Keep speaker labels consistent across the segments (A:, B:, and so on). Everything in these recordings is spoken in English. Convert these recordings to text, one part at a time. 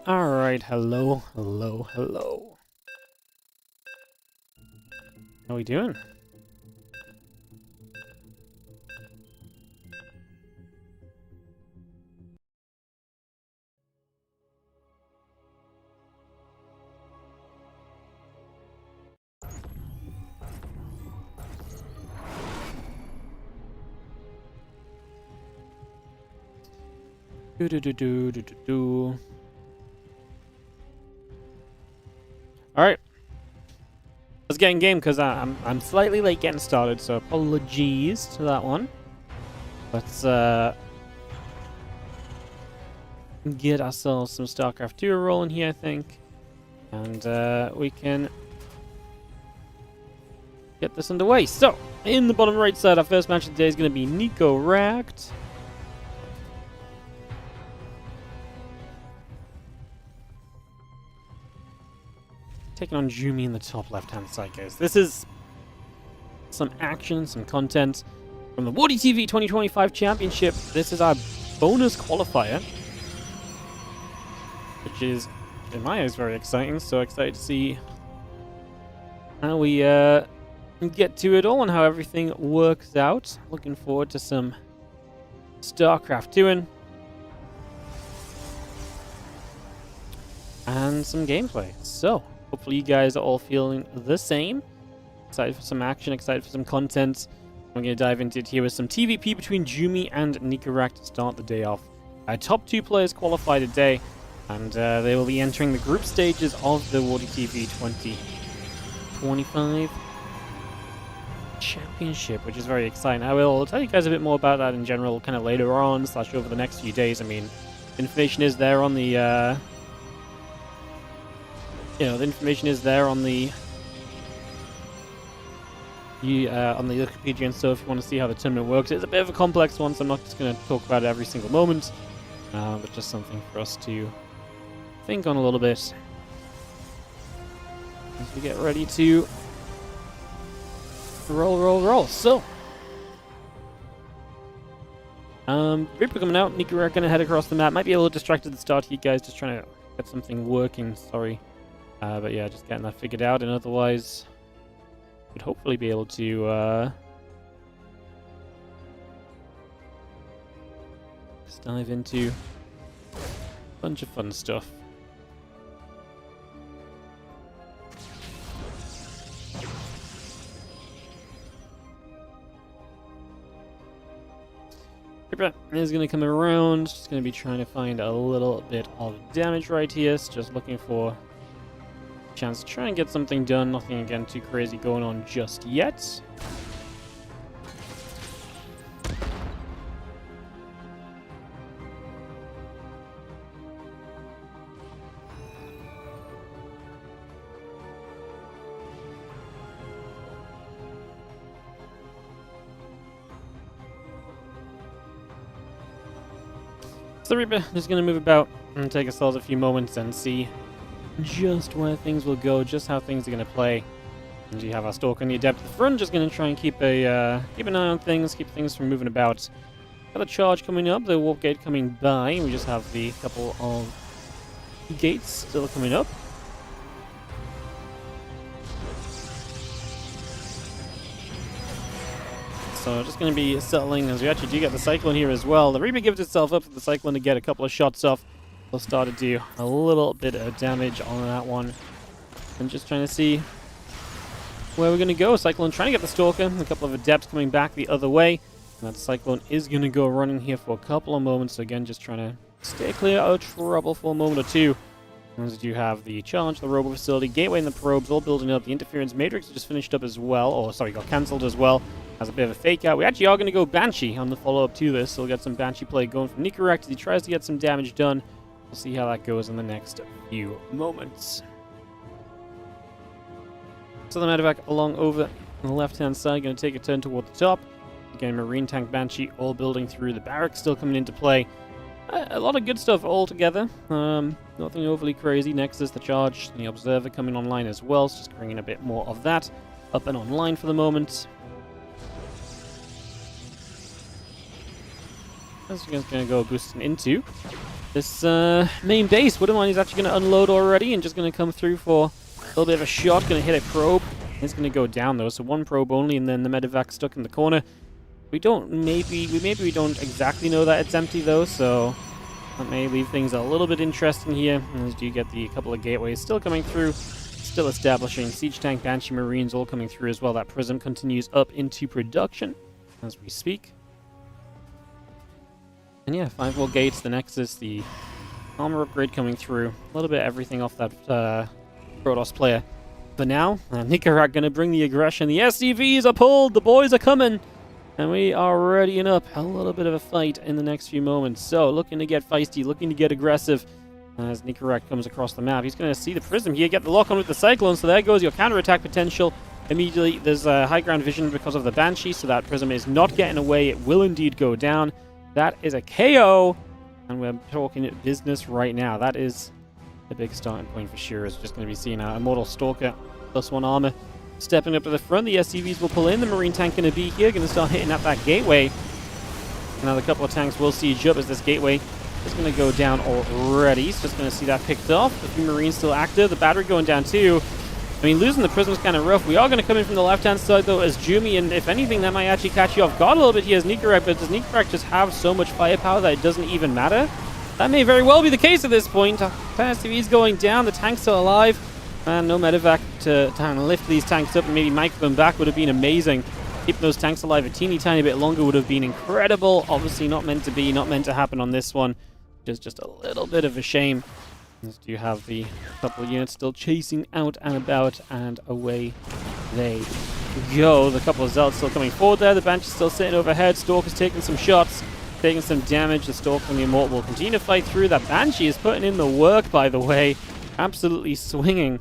A: Alright, hello. How we doing? Alright. Let's get in game because I'm slightly late getting started, so apologies to that one. Let's get ourselves some StarCraft 2 rolling here, I think. And we can get this underway. So, in the bottom right side, our first match of the day is going to be Nico Racked. Taking on Jumi in the top left-hand side, guys. This is some action, some content from the WardiTV 2025 Championship. This is our bonus qualifier, which is, in my eyes, very exciting. So excited to see how we get to it all and how everything works out. Looking forward to some StarCraft 2 and some gameplay. So, hopefully you guys are all feeling the same. Excited for some action, excited for some content. We're going to dive into it here with some TVP between Jumi and Nico Rack to start the day off. Our top 2 players qualify today, and they will be entering the group stages of the WardiTV 2025 Championship, which is very exciting. I will tell you guys a bit more about that in general kind of later on, / over the next few days. I mean, information is there on the... the information is there on the Wikipedia and stuff if you want to see how the tournament works. It's a bit of a complex one, so I'm not just going to talk about it every single moment, but just something for us to think on a little bit as we get ready to roll. So, Reaper coming out. Nico Rack gonna head across the map. Might be a little distracted at the start here, guys. Just trying to get something working. Sorry. But yeah, just getting that figured out, and otherwise, we'd hopefully be able to just dive into a bunch of fun stuff. Reaper is going to come around, just going to be trying to find a little bit of damage right here, so just looking for chance to try and get something done. Nothing again too crazy going on just yet. So the Reaper is going to move about and take ourselves a few moments and see just where things will go, just how things are going to play. And you have our Stalker and the Adept at the front, just going to try and keep an eye on things, keep things from moving about. Got a charge coming up, the warp gate coming by. We just have the couple of gates still coming up. So just going to be settling as we actually do get the Cyclone here as well. The Reaper gives itself up for the Cyclone to get a couple of shots off. We'll start to do a little bit of damage on that one. And just trying to see where we're going to go. Cyclone trying to get the Stalker. A couple of Adepts coming back the other way. And that Cyclone is going to go running here for a couple of moments. So again, just trying to stay clear of trouble for a moment or two. As you have the Charge, the Robo Facility, Gateway, and the Probes all building up. The Interference Matrix just finished up as well. Or, sorry, got cancelled as well. As a bit of a fake out. We actually are going to go Banshee on the follow-up to this. So we'll get some Banshee play going from Nico Rack as he tries to get some damage done. We'll see how that goes in the next few moments. So the medevac along over on the left-hand side, going to take a turn toward the top. Again, Marine Tank Banshee all building through. The barracks still coming into play. A lot of good stuff all together. Nothing overly crazy. Next is the Charge and the Observer coming online as well. So just bringing a bit more of that up and online for the moment. This is going to go boosting into this main base. Wouldn't mind, he's actually going to unload already and just going to come through for a little bit of a shot. Going to hit a probe. It's going to go down though, so one probe only, and then the medevac stuck in the corner. We don't maybe we don't exactly know that it's empty though, so that may leave things a little bit interesting here. As you get the couple of gateways still coming through, still establishing Siege Tank, Banshee Marines all coming through as well. That Prism continues up into production as we speak. And yeah, 5 more gates, the Nexus, the armor upgrade coming through. A little bit of everything off that Protoss player. But now, Nico going to bring the aggression. The SCVs are pulled, the boys are coming. And we are readying up a little bit of a fight in the next few moments. So, looking to get feisty, looking to get aggressive. As Nico comes across the map, he's going to see the Prism here, get the lock on with the Cyclone. So there goes your counterattack potential. Immediately, there's high ground vision because of the Banshee, so that Prism is not getting away. It will indeed go down. That is a KO. And we're talking business right now. That is the big starting point for sure. Is just going to be seeing our Immortal Stalker +1 armor stepping up to the front. The SCVs will pull in. The Marine tank going to be here, going to start hitting at that gateway. Another couple of tanks will siege up as this gateway is going to go down already. He's just going to see that picked off. A few Marines still active. The battery going down too. I mean, losing the Prism is kind of rough. We are going to come in from the left-hand side though as Jumi, and if anything, that might actually catch you off guard a little bit here as Nico, but does Nico just have so much firepower that it doesn't even matter? That may very well be the case at this point. SCV's going down, the tank's still alive, and no medevac to kind of lift these tanks up and maybe mic them back would have been amazing. Keeping those tanks alive a teeny tiny bit longer would have been incredible. Obviously not meant to be, not meant to happen on this one. Just a little bit of a shame. As you have the couple of units still chasing out and about, and away they go. The couple of Zealots still coming forward there. The Banshee's still sitting overhead. Stalker's taking some shots, taking some damage. The Stalker and the Immortal will continue to fight through. That Banshee is putting in the work, by the way. Absolutely swinging.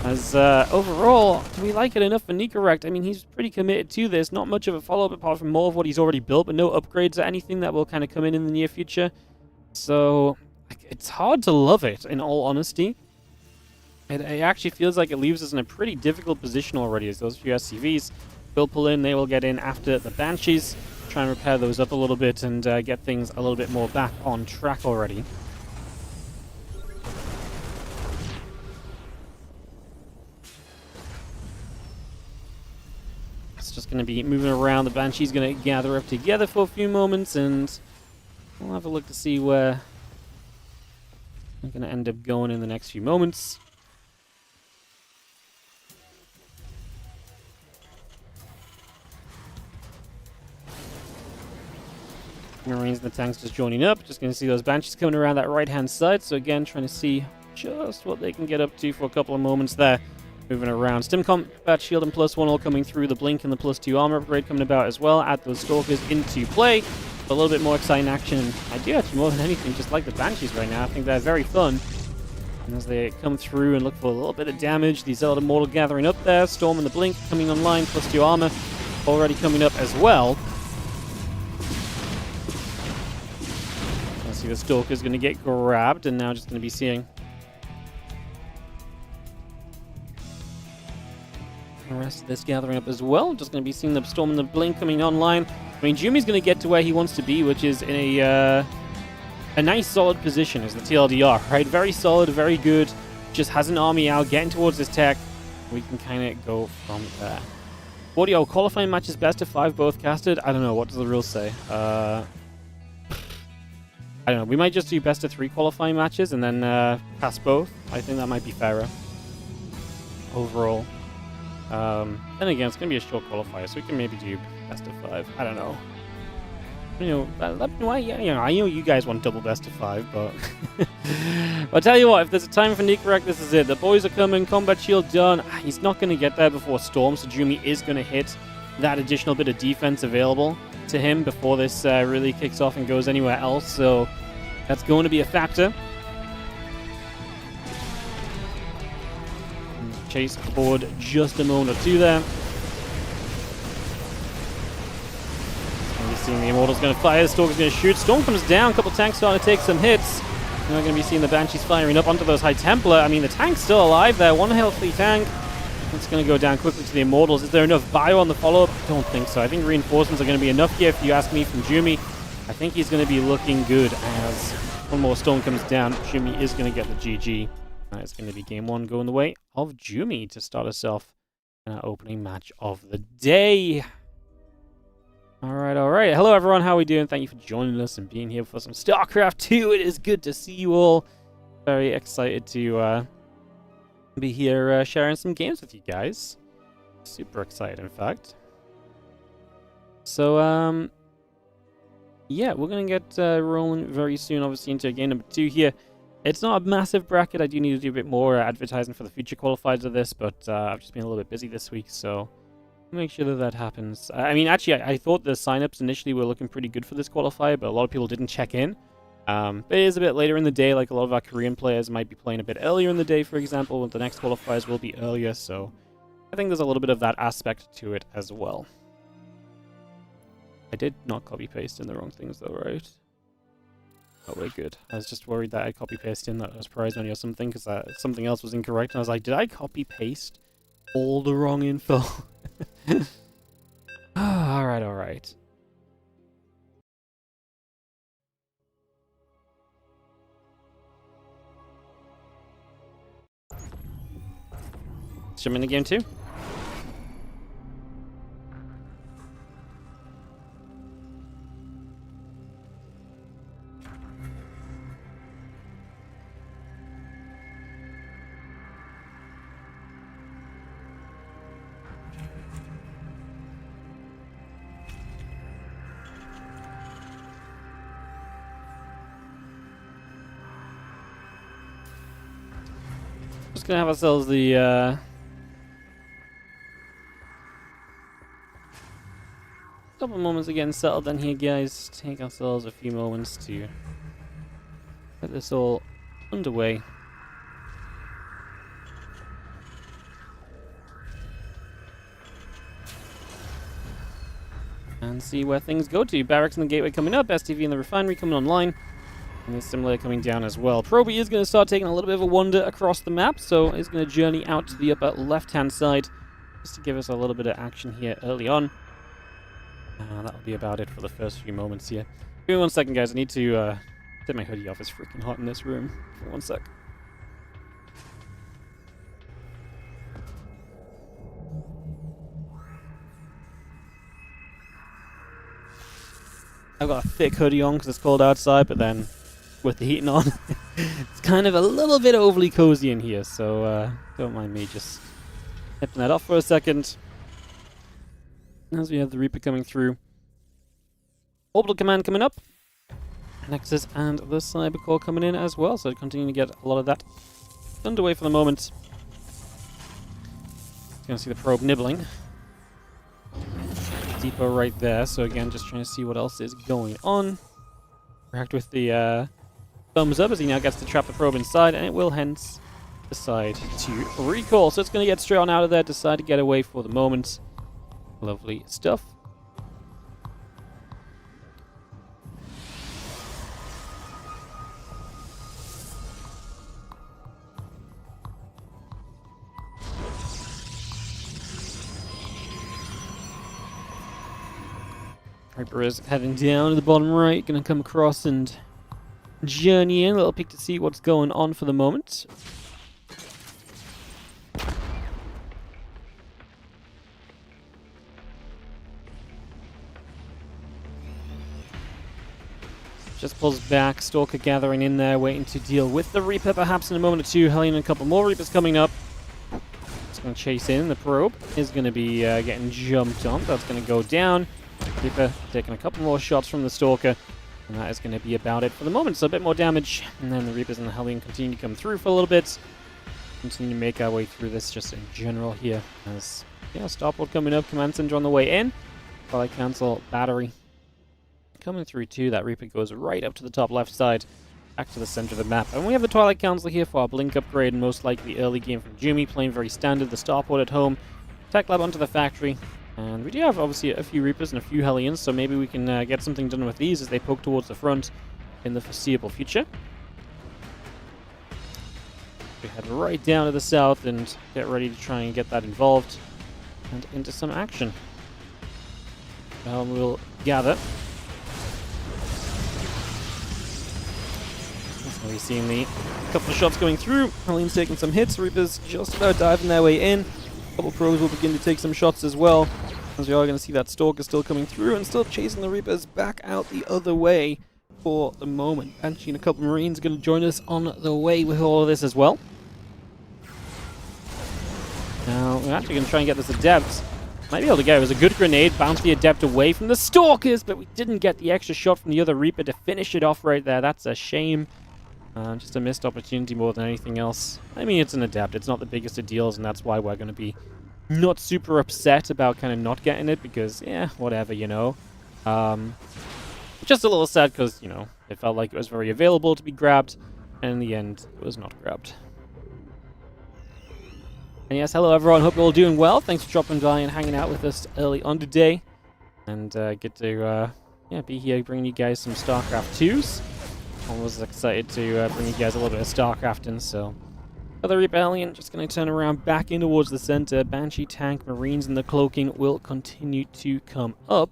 A: As overall, do we like it enough for Nico? I mean, he's pretty committed to this. Not much of a follow-up apart from more of what he's already built, but no upgrades or anything that will kind of come in the near future. So it's hard to love it, in all honesty. It actually feels like it leaves us in a pretty difficult position already, as those few SCVs will pull in. They will get in after the Banshees, try and repair those up a little bit and get things a little bit more back on track already. It's just going to be moving around. The Banshee's going to gather up together for a few moments, and we'll have a look to see where we're going to end up going in the next few moments. Marines and the tanks just joining up. Just going to see those Banshees coming around that right-hand side. So again, trying to see just what they can get up to for a couple of moments there. Moving around. Stim Combat Shield and +1 all coming through. The Blink and the +2 armor upgrade coming about as well. Add those Stalkers into play. A little bit more exciting action. I do actually, more than anything, just like the Banshees right now. I think they're very fun. And as they come through and look for a little bit of damage, the Zealot Immortal gathering up there. Storm and the Blink coming online. +2 armor already coming up as well. I see the Stalker's going to get grabbed, and now just going to be seeing the rest of this gathering up as well. Just going to be seeing the Storm and the Blink coming online. I mean, Jumi's going to get to where he wants to be, which is in a nice solid position as the TLDR, right? Very solid, very good. Just has an army out, getting towards this tech. We can kind of go from there. Audio qualifying matches best of 5 both casted. I don't know. What does the rules say? I don't know. We might just do best of 3 qualifying matches and then cast both. I think that might be fairer overall. Then again, it's going to be a short qualifier, so we can maybe do best of 5. I don't know. You know, I know you guys want double best of 5, but I'll tell you what, if there's a time for Nico, this is it. The boys are coming, combat shield done. He's not going to get there before Storm, so Jumi is going to hit that additional bit of defense available to him before this really kicks off and goes anywhere else, so that's going to be a factor. Chase forward just a moment or two there. We're seeing the Immortal's going to fire, the Stalker's going to shoot. Storm comes down, a couple tanks starting to take some hits. We're going to be seeing the Banshees firing up onto those High Templar. I mean, the tank's still alive there, one healthy tank. It's going to go down quickly to the Immortals. Is there enough bio on the follow-up? I don't think so. I think reinforcements are going to be enough here, if you ask me, from Jumi. I think he's going to be looking good as one more stone comes down, Jumi is going to get the GG. It's going to be game 1 going the way of Jumi to start us off in our opening match of the day. Alright, alright. Hello everyone, how are we doing? Thank you for joining us and being here for some StarCraft 2. It is good to see you all. Very excited to be here sharing some games with you guys. Super excited, in fact. So, yeah, we're going to get rolling very soon, obviously, into game number 2 here. It's not a massive bracket. I do need to do a bit more advertising for the future qualifiers of this, but I've just been a little bit busy this week, so make sure that that happens. I mean, actually, I thought the signups initially were looking pretty good for this qualifier, but a lot of people didn't check in. But it is a bit later in the day, like a lot of our Korean players might be playing a bit earlier in the day, for example, the next qualifiers will be earlier, so I think there's a little bit of that aspect to it as well. I did not copy-paste in the wrong things though, right? Oh, we're good. I was just worried that I copy-pasted in that as prize money or something, because something else was incorrect, and I was like, did I copy-paste all the wrong info? Alright, alright. Jump into game 2. Just gonna have ourselves the couple moments of getting settled in here, guys. Take ourselves a few moments to get this all underway. And see where things go to. Barracks and the Gateway coming up, STV and the Refinery coming online. And the simulator coming down as well. Proby is going to start taking a little bit of a wander across the map, so he's going to journey out to the upper left-hand side just to give us a little bit of action here early on. That'll be about it for the first few moments here. Give me 1 second, guys. I need to take my hoodie off. It's freaking hot in this room. For 1 sec. I've got a thick hoodie on because it's cold outside, but then with the heating on, it's kind of a little bit overly cozy in here, so don't mind me just nipping that off for a second. As we have the Reaper coming through. Orbital Command coming up. Nexus and the Cyber Core coming in as well, so continuing to get a lot of that underway for the moment. Going to see the probe nibbling. Depot right there, so again, just trying to see what else is going on. React with the thumbs up as he now gets to trap the probe inside, and it will hence decide to recall. So it's going to get straight on out of there, decide to get away for the moment. Lovely stuff. Reaper is heading down to the bottom right, going to come across and journey in. A little peek to see what's going on for the moment. Just pulls back, Stalker gathering in there, waiting to deal with the Reaper perhaps in a moment or two. Hellion and a couple more Reapers coming up. It's going to chase in. The probe is going to be getting jumped on. That's going to go down. Reaper taking a couple more shots from the Stalker. And that is going to be about it for the moment. So a bit more damage. And then the Reapers and the Hellion continue to come through for a little bit. Continue to make our way through this just in general here. As, yeah, Starport coming up. Command Center on the way in. Twilight Council Battery coming through too. That Reaper goes right up to the top left side, back to the center of the map. And we have the Twilight Council here for our Blink upgrade, and most likely early game from Jumi, playing very standard. The Starport at home, Tech Lab onto the factory. And we do have obviously a few Reapers and a few Hellions, so maybe we can get something done with these as they poke towards the front in the foreseeable future. We head right down to the south and get ready to try and get that involved and into some action. We'll gather. We've seen the couple of shots going through. Helene's taking some hits. Reaper's just about diving their way in. A couple of pros will begin to take some shots as well. As we are going to see that Stalker still coming through and still chasing the Reapers back out the other way for the moment. Banshee and a couple of Marines going to join us on the way with all of this as well. Now, we're actually going to try and get this Adept. Might be able to get it. It was a good grenade, bounce the Adept away from the Stalkers, but we didn't get the extra shot from the other Reaper to finish it off right there. That's a shame. Just a missed opportunity more than anything else. I mean, it's an Adept. It's not the biggest of deals, and that's why we're going to be not super upset about kind of not getting it, because, yeah, whatever, you know. Just a little sad because, you know, it felt like it was very available to be grabbed, and in the end, it was not grabbed. And yes, hello everyone, hope you're all doing well. Thanks for dropping by and hanging out with us early on today. And get to be here bringing you guys some StarCraft 2s. I was excited to bring you guys a little bit of StarCrafting, so... Other Rebellion just going to turn around back in towards the center. Banshee, Tank, Marines, and the Cloaking will continue to come up.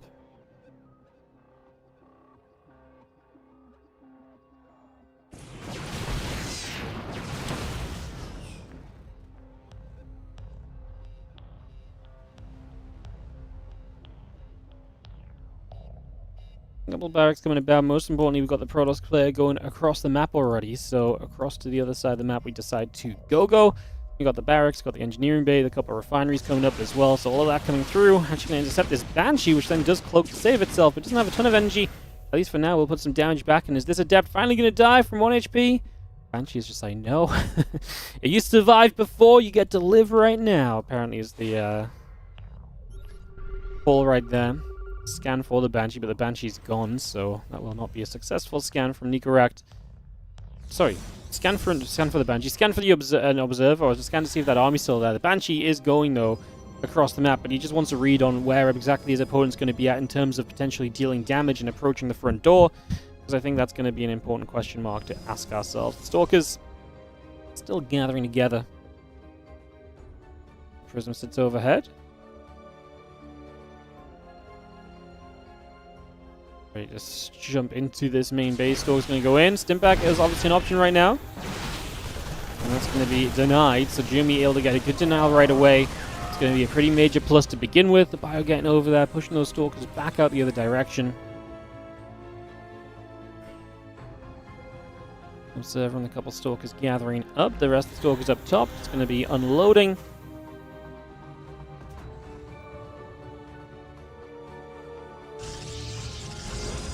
A: Couple barracks coming about. Most importantly, we've got the Protoss player going across the map already. So across to the other side of the map, we decide to go. We got the barracks, got the engineering bay, the couple of refineries coming up as well. So all of that coming through. Actually going to intercept this Banshee, which then does cloak to save itself, but doesn't have a ton of energy. At least for now, we'll put some damage back. And is this Adept finally going to die from 1 HP? Banshee is just like, no. You survived before, you get to live right now. Apparently is the call right there. Scan for the Banshee, but the Banshee's gone, so that will not be a successful scan from Nico. Sorry, scan for the Banshee. Scan for the observer, or scan to see if that army's still there. The Banshee is going, though, across the map, but he just wants to read on where exactly his opponent's going to be at in terms of potentially dealing damage and approaching the front door, because I think that's going to be an important question mark to ask ourselves. The Stalkers still gathering together. Prism sits overhead. Ready to just jump into this main base. Stalker's going to go in. Stimpack is obviously an option right now. And that's going to be denied. So Jimmy able to get a good denial right away. It's going to be a pretty major plus to begin with. The Bio getting over there, pushing those Stalkers back out the other direction. Observer and a couple Stalkers gathering up. The rest of the Stalkers up top. It's going to be unloading.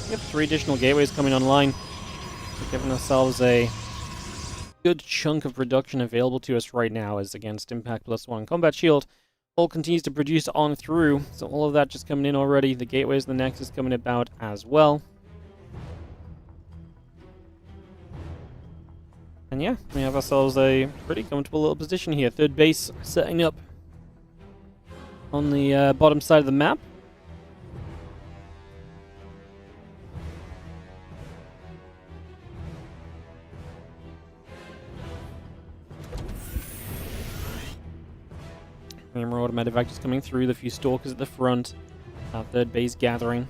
A: We have 3 additional gateways coming online. We're giving ourselves a good chunk of reduction available to us right now, as against Impact +1 Combat Shield all continues to produce on through. So all of that just coming in already. The gateways, the Nexus coming about as well. And yeah, we have ourselves a pretty comfortable little position here. Third base setting up on the bottom side of the map. Emerald medevac just coming through, the few Stalkers at the front. Our third base gathering.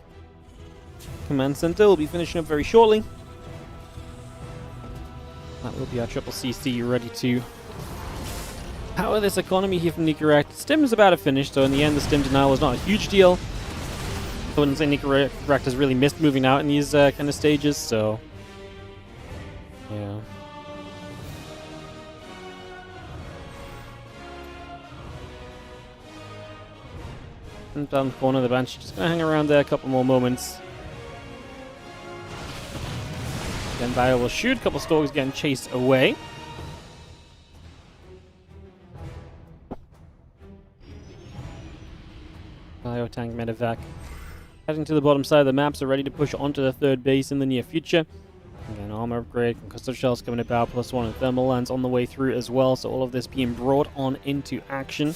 A: Command center will be finishing up very shortly. That will be our triple CC ready to power this economy here from Nico. Stim is about to finish, so in the end the Stim denial was not a huge deal. I wouldn't say Nico has really missed moving out in these kind of stages, so yeah. And down the corner of the Banshee, just gonna hang around there a couple more moments. Then Bio will shoot, a couple Stalkers getting chased away. Bio tank medevac heading to the bottom side of the map, so ready to push onto the third base in the near future. Again, armor upgrade, concussor shells coming about, +1 and thermal lance on the way through as well, so all of this being brought on into action.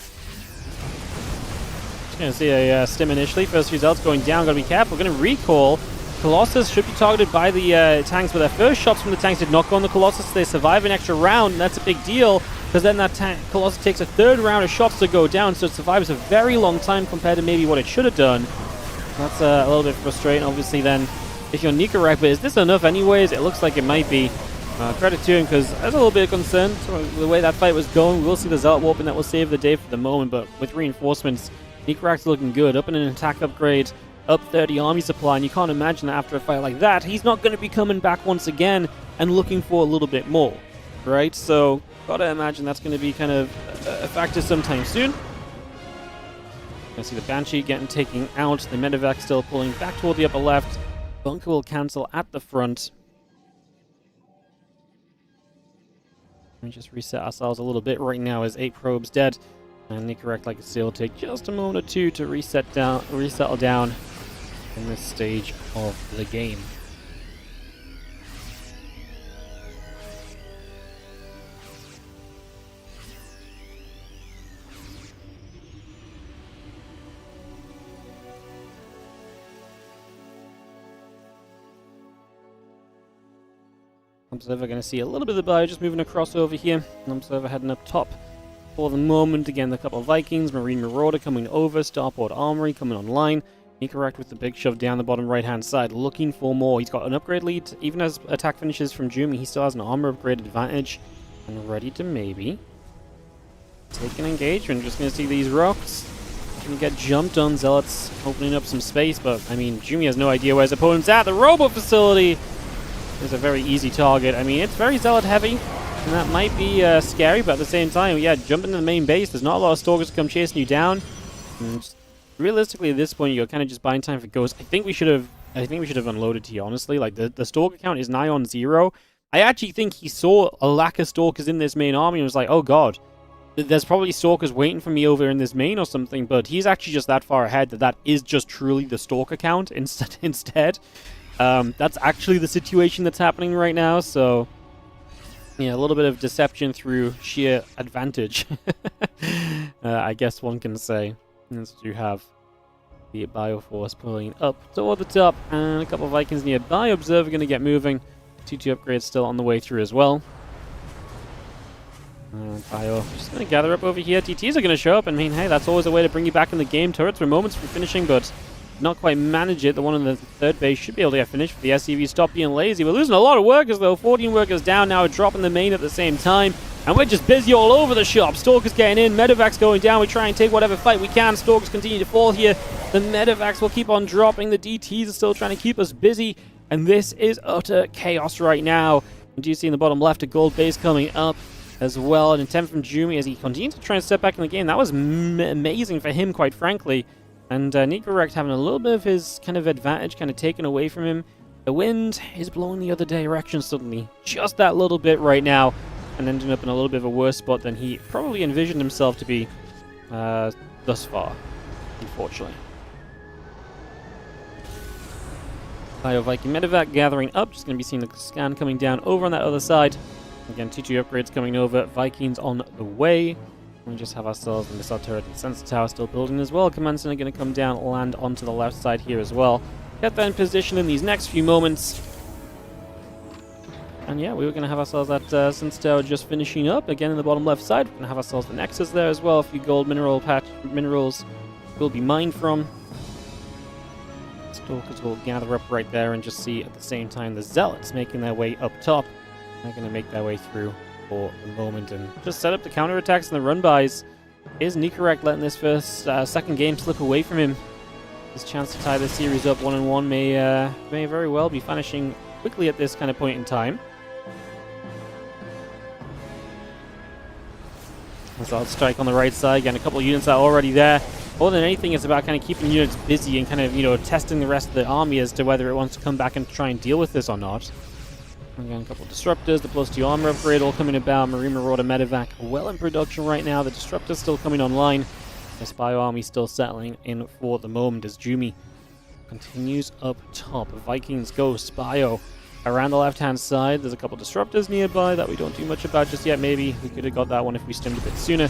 A: Going to see a stim initially. First results going down. Got to be careful. Going to recall. Colossus should be targeted by the tanks, but their first shots from the tanks did not go on the Colossus. They survive an extra round, and that's a big deal, because then that Colossus takes a third round of shots to go down, so it survives a very long time compared to maybe what it should have done. That's a little bit frustrating, obviously, then, if you're Nico, but is this enough anyways? It looks like it might be. Credit to him, because I was a little bit concerned the way that fight was going. We'll see the Zealot warp, and that will save the day for the moment, but with reinforcements, Nicorak's looking good. Up in an attack upgrade, up 30 army supply, and you can't imagine that after a fight like that, he's not going to be coming back once again and looking for a little bit more, right? So, gotta imagine that's going to be kind of a factor sometime soon. Gonna see the Banshee getting taken out, the Medevac still pulling back toward the upper left. Bunker will cancel at the front. Let me just reset ourselves a little bit right now as 8 probes dead. And Nicorect, like I say, will take just a moment or two to resettle down in this stage of the game. Observer going to see a little bit of the bio just moving across over here. And Observer heading up top for the moment. Again, a couple of Vikings, Marine Marauder coming over, Starport Armory coming online. Nicorect with the big shove down the bottom right-hand side, looking for more. He's got an upgrade lead. Even as attack finishes from Jumi, he still has an armor upgrade advantage. And ready to maybe take an engagement. Just going to see these rocks. Can get jumped on. Zealots opening up some space, but, I mean, Jumi has no idea where his opponent's at. The robot facility is a very easy target. I mean, it's very Zealot heavy, and that might be scary, but at the same time, yeah, jump into the main base. There's not a lot of Stalkers to come chasing you down. And just, realistically, at this point, you're kind of just buying time for ghosts. I think we should have unloaded here, honestly. Like, the Stalker count is nigh on 0. I actually think he saw a lack of Stalkers in this main army and was like, oh god, there's probably Stalkers waiting for me over in this main or something, but he's actually just that far ahead that is just truly the Stalker count instead. That's actually the situation that's happening right now, so yeah, a little bit of deception through sheer advantage, I guess one can say. As you have the Bioforce pulling up toward the top, and a couple of Vikings nearby. Observer going to get moving. 2-2 upgrades still on the way through as well. Bio just going to gather up over here. TTs are going to show up, and I mean, hey, that's always a way to bring you back in the game. Turrets were moments from finishing, but not quite manage it. The one on the third base should be able to get finished for the SCV. Stop being lazy. We're losing a lot of workers, though. 14 workers down now, dropping the main at the same time. And we're just busy all over the shop. Stalkers getting in. Medevac's going down. We try and take whatever fight we can. Stalkers continue to fall here. The Medevacs will keep on dropping. The DTs are still trying to keep us busy. And this is utter chaos right now. And do you see in the bottom left a gold base coming up as well? An attempt from Jumi as he continues to try and step back in the game. That was amazing for him, quite frankly. And Nicorect having a little bit of his kind of advantage kind of taken away from him. The wind is blowing the other direction suddenly. Just that little bit right now. And ending up in a little bit of a worse spot than he probably envisioned himself to be thus far, unfortunately. Bio Viking Medevac gathering up. Just going to be seeing the scan coming down over on that other side. Again, 2-2 upgrades coming over. Vikings on the way. We just have ourselves the missile turret and sensor tower still building as well. Command center going to come down, land onto the left side here as well. Get that in position in these next few moments. And yeah, we were going to have ourselves that sensor tower just finishing up. Again, in the bottom left side, we're going to have ourselves the Nexus there as well. A few gold minerals will be mined from. Stalkers will gather up right there and just see at the same time the Zealots making their way up top. They're going to make their way through for the moment and just set up the counterattacks and the run-bys. Is Nicorect letting this second game slip away from him? His chance to tie this series up 1-1 may very well be vanishing quickly at this kind of point in time. Assault strike on the right side. Again, a couple of units are already there. More than anything, it's about kind of keeping units busy and kind of, you know, testing the rest of the army as to whether it wants to come back and try and deal with this or not. Again, a couple of disruptors, the +2 armor upgrade all coming about. Marine Marauder Medevac well in production right now. The disruptors still coming online. This bio army still settling in for the moment as Jumi continues up top. Vikings Ghost Bio around the left-hand side. There's a couple of disruptors nearby that we don't do much about just yet. Maybe we could have got that one if we stemmed a bit sooner.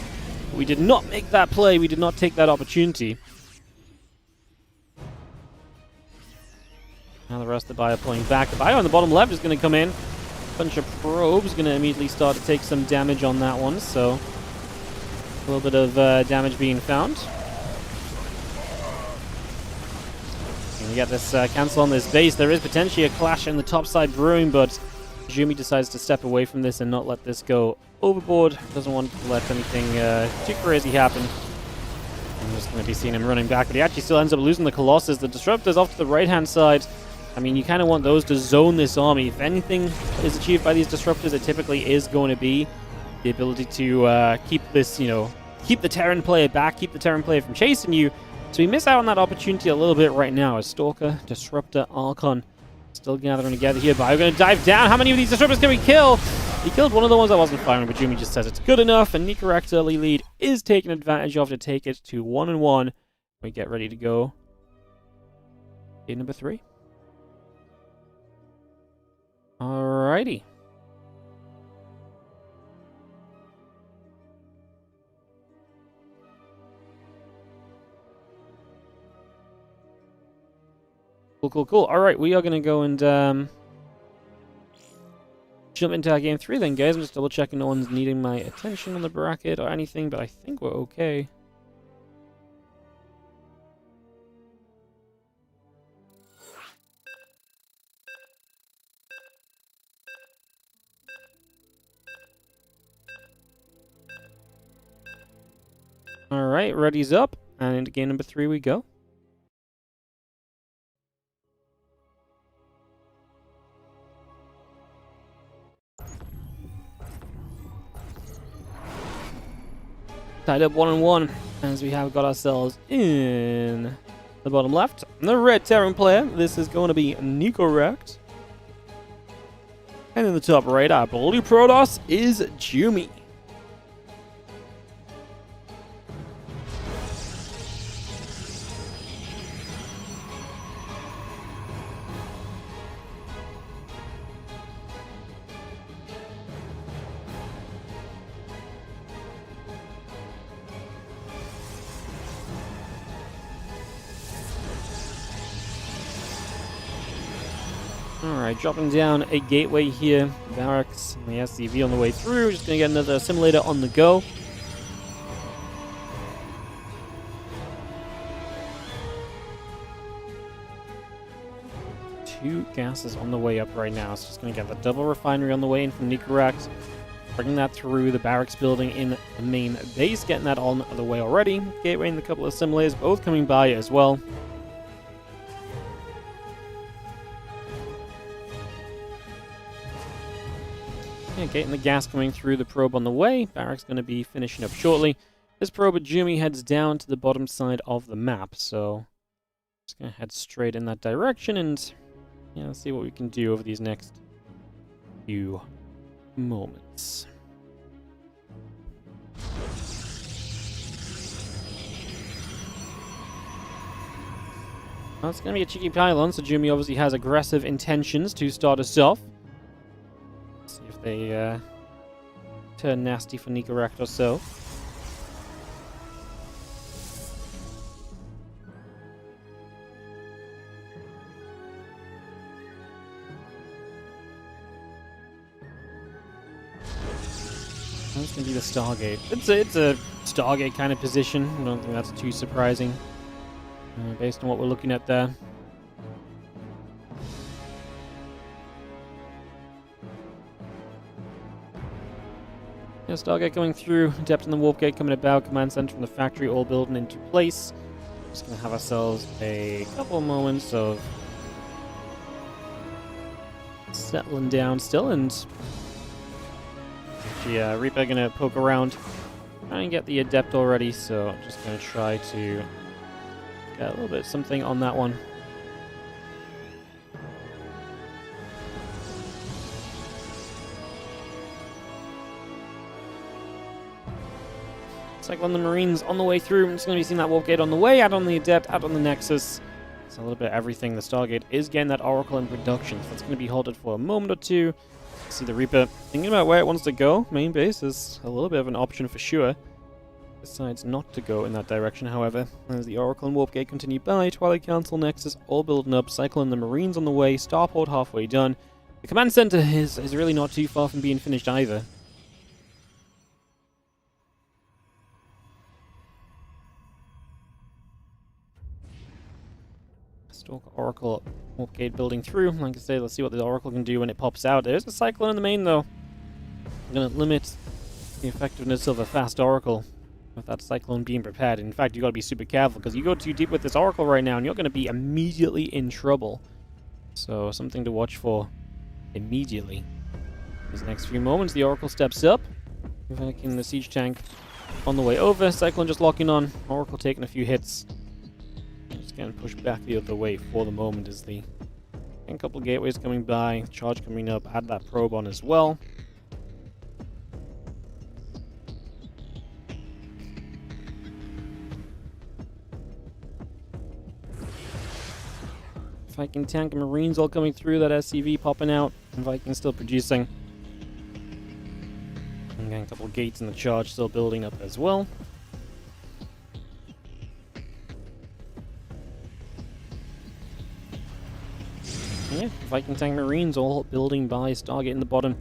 A: But we did not make that play. We did not take that opportunity. Now the rest of the bio pulling back. The bio on the bottom left is going to come in. A bunch of probes going to immediately start to take some damage on that one. So a little bit of damage being found. And we get this cancel on this base. There is potentially a clash in the top side brewing, but Jumi decides to step away from this and not let this go overboard. Doesn't want to let anything too crazy happen. I'm just going to be seeing him running back, but he actually still ends up losing the Colossus. The Disruptor's off to the right-hand side. I mean, you kind of want those to zone this army. If anything is achieved by these Disruptors, it typically is going to be the ability to keep this, keep the Terran player back, keep the Terran player from chasing you. So we miss out on that opportunity a little bit right now as Stalker, Disruptor, Archon still gathering together here, but we're going to dive down. How many of these Disruptors can we kill? He killed one of the ones that wasn't firing, but Jumi just says it's good enough, and Nico early lead is taken advantage of to take it to 1-1. We get ready to go. Game number 3. Alrighty. Cool. Alright, we are going to go and jump into our game 3 then, guys. I'm just double checking no one's needing my attention on the bracket or anything, but I think we're okay. Alright, ready's up, and into game number 3 we go. Tied up 1-1, as we have got ourselves in the bottom left. The red Terran player, this is going to be Nico. And in the top right, our blue Protoss is Jumi. Alright, dropping down a gateway here. Barracks, and the SCV on the way through. Just going to get another simulator on the go. Two gases on the way up right now. So just going to get the double refinery on the way in from Nico. Bringing that through the barracks building in the main base. Getting that on the way already. Gateway and a couple of simulators both coming by as well. Yeah, getting the gas coming through, the probe on the way. Barracks going to be finishing up shortly. This probe at Jumi heads down to the bottom side of the map, so just going to head straight in that direction and let's see what we can do over these next few moments. Well, it's going to be a cheeky pylon, so Jumi obviously has aggressive intentions to start us off. See if they turn nasty for Nico or so. That's going to be the Stargate. It's a Stargate kind of position. I don't think that's too surprising based on what we're looking at there. Yeah, Stargate going through, Adept in the Warp Gate coming about, Command Center from the factory all building into place. Just going to have ourselves a couple moments of settling down still, and Reaper going to poke around, trying to get the Adept already, so I'm just going to try to get a little bit something on that one. Cyclone the Marines on the way through. I'm just going to be seeing that Warp Gate on the way, out on the Adept, out on the Nexus. It's a little bit of everything. The Stargate is getting that Oracle in production, so it's going to be halted for a moment or two. See the Reaper thinking about where it wants to go. Main base is a little bit of an option for sure. Decides not to go in that direction, however, as the Oracle and Warp Gate continue by. Twilight Council, Nexus, all building up. Cyclone the Marines on the way. Starport halfway done. The Command Center is really not too far from being finished either. Stalker Oracle Warp gate building through. Like I say, let's see what the Oracle can do when it pops out. There's a Cyclone in the main, though. I'm going to limit the effectiveness of a fast Oracle with that Cyclone being prepared. In fact, you got to be super careful, because you go too deep with this Oracle right now, and you're going to be immediately in trouble. So, something to watch for immediately. These next few moments, the Oracle steps up. Viking the siege tank on the way over. Cyclone just locking on. Oracle taking a few hits. Just going to push back the other way for the moment as the a couple gateways coming by. Charge coming up. Add that probe on as well. Viking tank and Marines all coming through. That SCV popping out. And Viking still producing. And a couple gates in the charge still building up as well. Yeah, Viking tank Marines all building by Stargate in the bottom.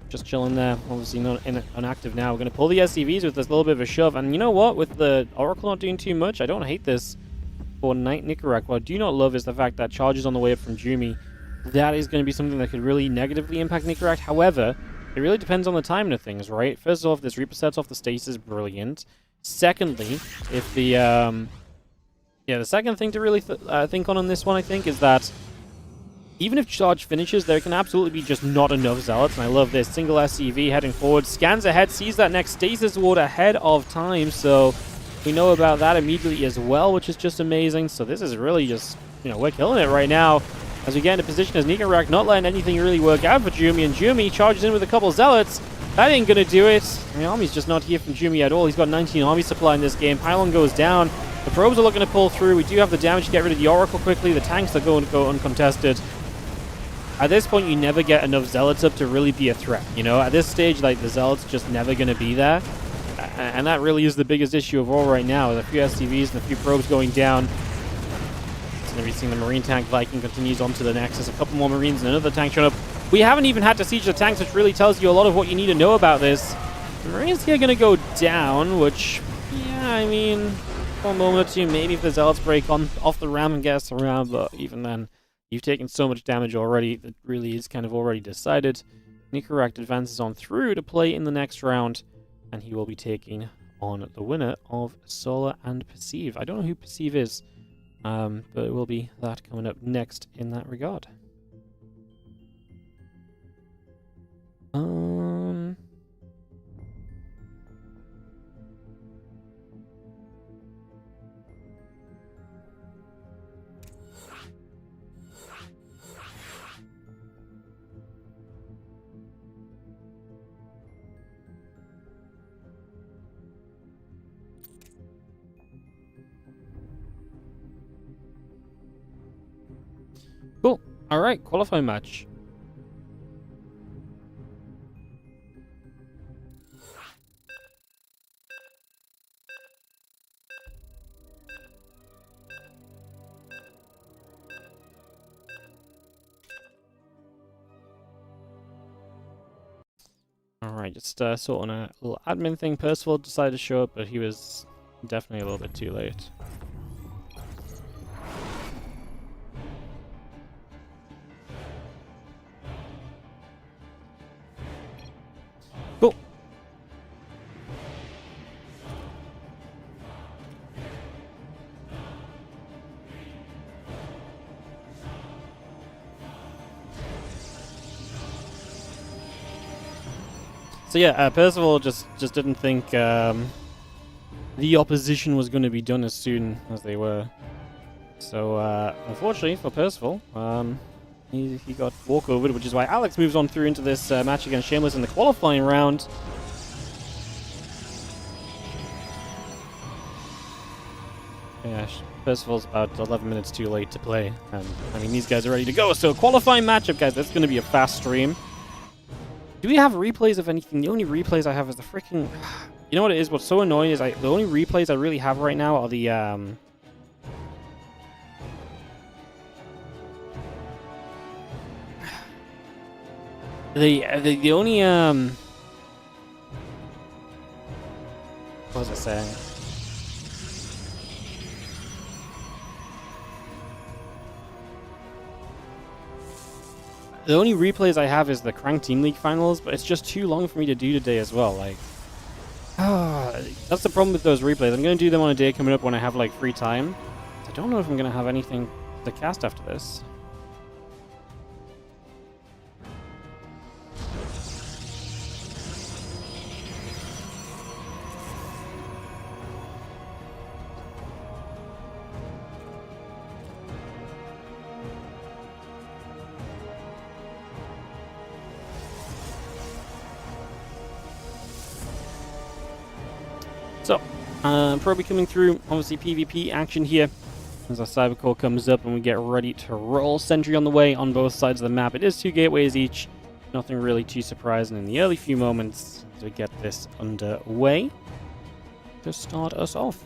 A: Just chilling there. Obviously not inactive now. We're going to pull the SCVs with this little bit of a shove. And you know what? With the Oracle not doing too much, I don't hate this for Knight Nicorak. What I do not love is the fact that charges on the way up from Jumi. That is going to be something that could really negatively impact Nicorak. However, it really depends on the timing of things, right? First off, this Reaper sets off the stasis, brilliant. Secondly, if the the second thing to really think on this one, I think, is that even if charge finishes, there can absolutely be just not enough zealots, and I love this. Single SCV heading forward, scans ahead, sees that next stasis ward ahead of time, so we know about that immediately as well, which is just amazing. So this is really just, we're killing it right now. As we get into position as Nicorak not letting anything really work out for Jumi, and Jumi charges in with a couple zealots. That ain't gonna do it. The army's just not here from Jumi at all. He's got 19 army supply in this game. Pylon goes down. The probes are looking to pull through. We do have the damage to get rid of the Oracle quickly. The tanks are going to go uncontested. At this point, you never get enough zealots up to really be a threat. At this stage, like, the zealots just never gonna be there. And that really is the biggest issue of all right now. With a few SCVs and a few probes going down. We've seen the Marine tank. Viking continues on to the Nexus. A couple more Marines and another tank showing up. We haven't even had to siege the tanks, which really tells you a lot of what you need to know about this. The Marines here are going to go down, which, yeah, I mean, for a moment or two, maybe if the Zealots break off the ram and get us around, but even then, you've taken so much damage already that really is kind of already decided. Nicorak advances on through to play in the next round, and he will be taking on the winner of Solar and Perceive. I don't know who Perceive is. But it will be that coming up next in that regard. Cool. Alright, qualifying match. Alright, just sorting a little admin thing. Percival decided to show up, but he was definitely a little bit too late. Cool. So yeah, Percival just didn't think the opposition was going to be done as soon as they were. So unfortunately for Percival, he got walkovered, which is why Alex moves on through into this match against Shameless in the qualifying round. Yeah, Percival's about 11 minutes too late to play. And I mean, these guys are ready to go. So qualifying matchup, guys. That's going to be a fast stream. Do we have replays of anything? The only replays I have is the freaking... You know what it is? What's so annoying is the only replays I really have right now are the... The only... What was I saying? The only replays I have is the Crank Team League finals, but it's just too long for me to do today as well. Like, that's the problem with those replays. I'm going to do them on a day coming up when I have like free time. I don't know if I'm going to have anything to cast after this. So, probably coming through, obviously PvP action here as our Cybercore comes up and we get ready to roll. Sentry on the way on both sides of the map. It is 2 gateways each. Nothing really too surprising in the early few moments as we get this underway to start us off.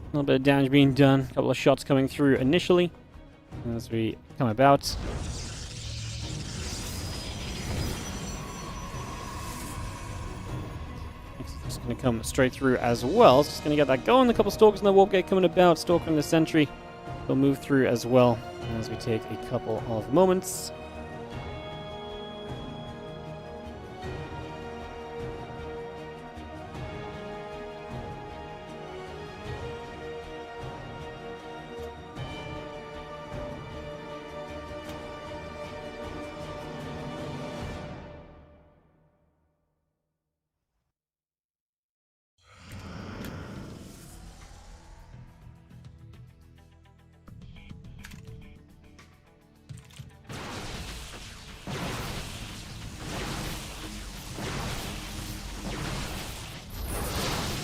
A: A little bit of damage being done, a couple of shots coming through initially as we come about. Just going to come straight through as well. Just going to get that going. A couple of Stalkers in the Warp Gate coming about. Stalker and the Sentry will move through as well as we take a couple of moments.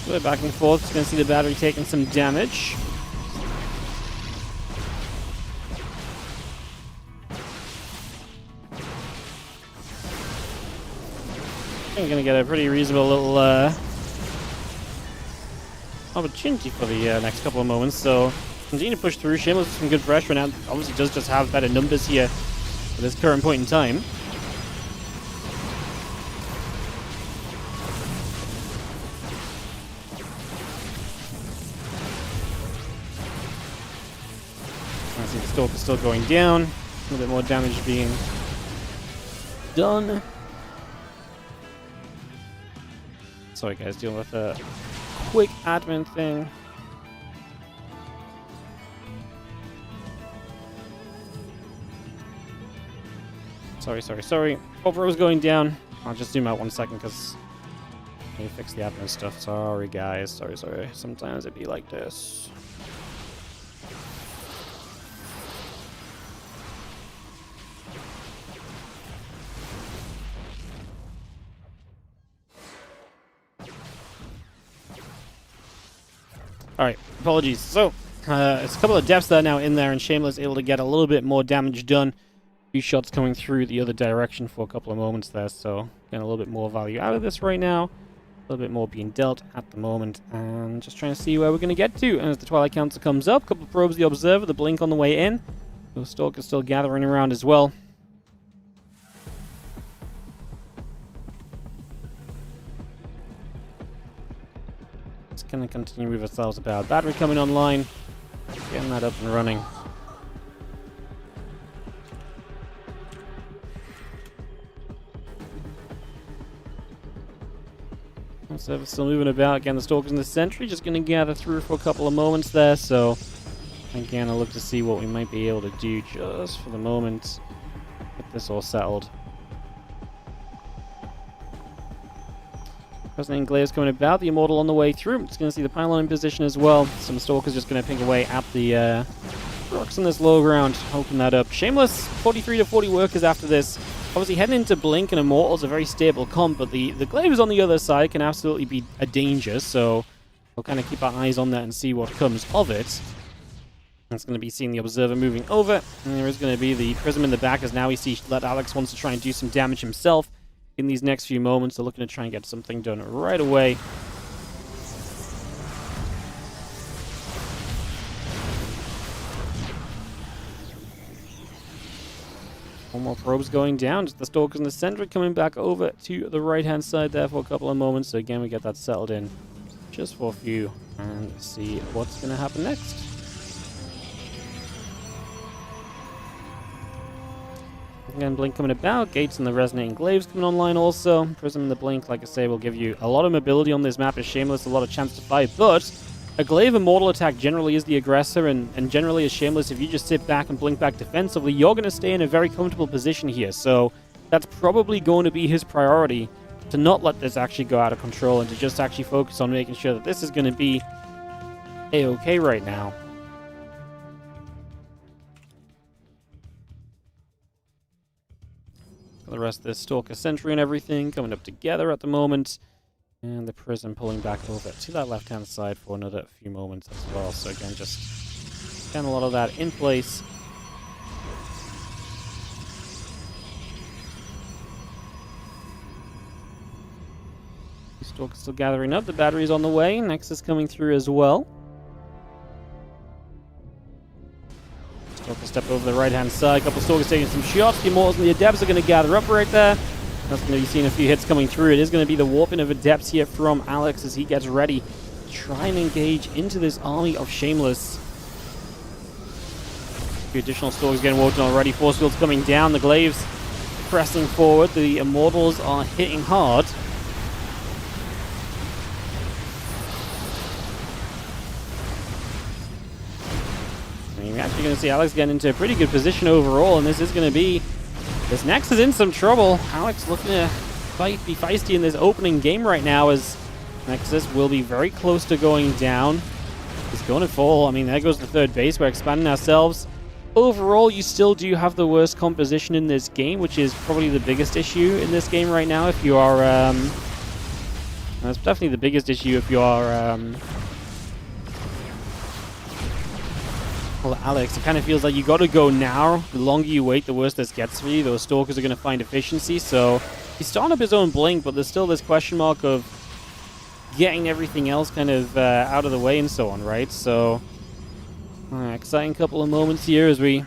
A: We're back and forth. Just going to see the battery taking some damage. I think we're going to get a pretty reasonable little opportunity for the next couple of moments. So continue to push through. Shameless with some good pressure, and obviously does just have better numbers here at this current point in time. The Stalker's still going down. A little bit more damage being done. Sorry guys, dealing with a quick admin thing. Sorry. Overall was going down. I'll just zoom out 1 second because I need to fix the admin stuff. Sorry guys, sorry. Sometimes it'd be like this. Alright, apologies. So, it's a couple of depths that are now in there, and Shameless able to get a little bit more damage done. A few shots coming through the other direction for a couple of moments there, so getting a little bit more value out of this right now. A little bit more being dealt at the moment, and just trying to see where we're going to get to. And as the Twilight Council comes up, a couple of probes, the Observer, the Blink on the way in. The Stalker's still gathering around as well. Going to continue with ourselves about battery coming online, getting that up and running. So still moving about. Again, the Stalkers and the Sentry just going to gather through for a couple of moments there. So again, I'll look to see what we might be able to do just for the moment. Get this all settled. Resonating Glares coming about, the Immortal on the way through. It's going to see the Pylon in position as well. Some Stalkers just going to ping away at the rocks on this low ground. Open that up. Shameless, 43 to 40 workers after this. Obviously heading into Blink and Immortal's a very stable comp, but the Glaves on the other side can absolutely be a danger, so we'll kind of keep our eyes on that and see what comes of it. That's going to be seeing the Observer moving over, and there is going to be the Prism in the back, as now we see that Alex wants to try and do some damage himself. In these next few moments, they're looking to try and get something done right away. more probes going down. Just the Stalkers in the center coming back over to the right-hand side there for a couple of moments. So again, we get that settled in just for a few and see what's going to happen next. Again, Blink coming about, Gates and the Resonating Glaives coming online also. Prism and the Blink, like I say, will give you a lot of mobility on this map as Shameless, a lot of chance to fight, but a Glaive Immortal attack generally is the aggressor, and generally as Shameless, if you just sit back and blink back defensively, you're going to stay in a very comfortable position here, so that's probably going to be his priority, to not let this actually go out of control and to just actually focus on making sure that this is going to be A-okay right now. The rest of this Stalker Sentry and everything coming up together at the moment. And the Prism pulling back over to that left-hand side for another few moments as well. So again, just getting a lot of that in place. The Stalker's still gathering up. The battery's on the way. Nexus coming through as well. Stalker step over the right-hand side. A couple of Stalkers taking some shots. The Immortals and the Adepts are going to gather up right there. That's going to be seeing a few hits coming through. It is going to be the warping of Adepts here from Alex as he gets ready to try and engage into this army of Shameless. A few additional Stalkers getting warped already. Force fields coming down. The Glaives pressing forward. The Immortals are hitting hard. You're actually going to see Alex get into a pretty good position overall, and this is going to be... This Nex is in some trouble. Alex looking to be feisty in this opening game right now, as Nexus will be very close to going down. He's going to fall. I mean, there goes the third base. We're expanding ourselves. Overall, you still do have the worst composition in this game, which is probably the biggest issue in this game right now. If you are... that's definitely the biggest issue if you are... Well, Alex, it kind of feels like you got to go now. The longer you wait, the worse this gets for you. Those Stalkers are going to find efficiency, so he's starting up his own Blink, but there's still this question mark of getting everything else kind of out of the way and so on, right? So, exciting couple of moments here as we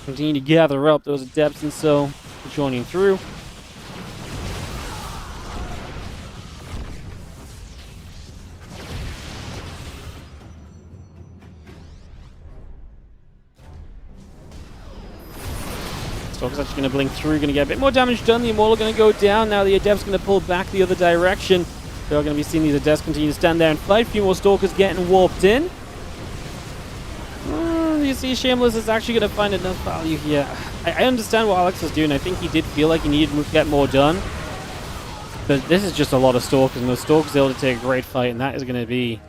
A: continue to gather up those Adepts and so joining through. Stalker's actually going to blink through, going to get a bit more damage done. The Immortal going to go down. Now the Adept's going to pull back the other direction. They're going to be seeing these Adepts continue to stand there and fight. A few more Stalkers getting warped in. You see Shameless is actually going to find enough value here. I understand what Alex was doing. I think he did feel like he needed to get more done. But this is just a lot of Stalkers, and those Stalkers are able to take a great fight, and that is going to be,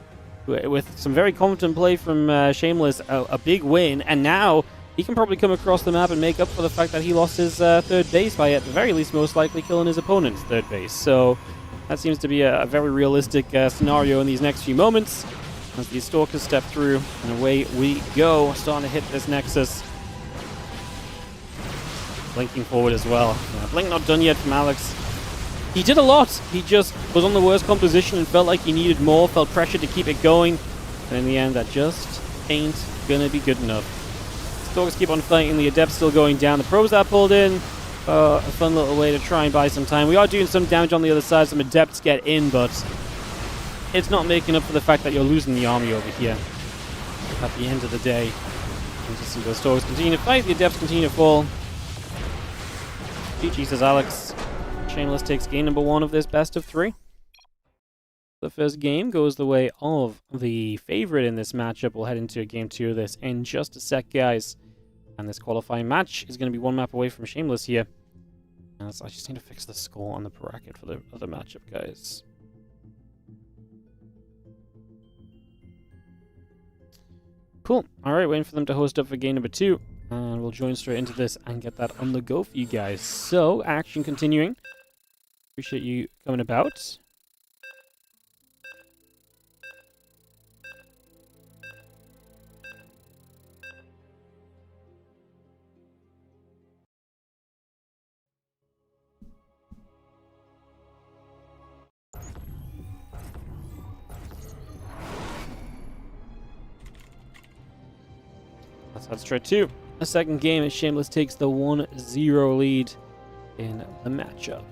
A: with some very confident play from Shameless, a big win. And now he can probably come across the map and make up for the fact that he lost his third base by, at the very least, most likely killing his opponent's third base. So that seems to be a very realistic scenario in these next few moments. As these Stalkers step through, and away we go. Starting to hit this Nexus. Blinking forward as well. Blink not done yet from Alex. He did a lot. He just was on the worst composition and felt like he needed more, felt pressure to keep it going. And in the end, that just ain't gonna be good enough. Stalkers keep on fighting. The Adept's still going down. The probes are pulled in. A fun little way to try and buy some time. We are doing some damage on the other side. Some Adepts get in, but it's not making up for the fact that you're losing the army over here. At the end of the day, you just see those Stalkers continue to fight. The Adepts continue to fall. GG, says Alex. Shameless takes game number 1 of this best of 3. The first game goes the way of the favorite in this matchup. We'll head into game 2 of this in just a sec, guys. And this qualifying match is going to be 1 map away from Shameless here. And so I just need to fix the score on the bracket for the other matchup, guys. Cool. Alright, waiting for them to host up for game number 2. And we'll join straight into this and get that on the go for you guys. So, action continuing. Appreciate you coming about. Let's head straight to a second game as Shameless takes the 1-0 lead in the matchup.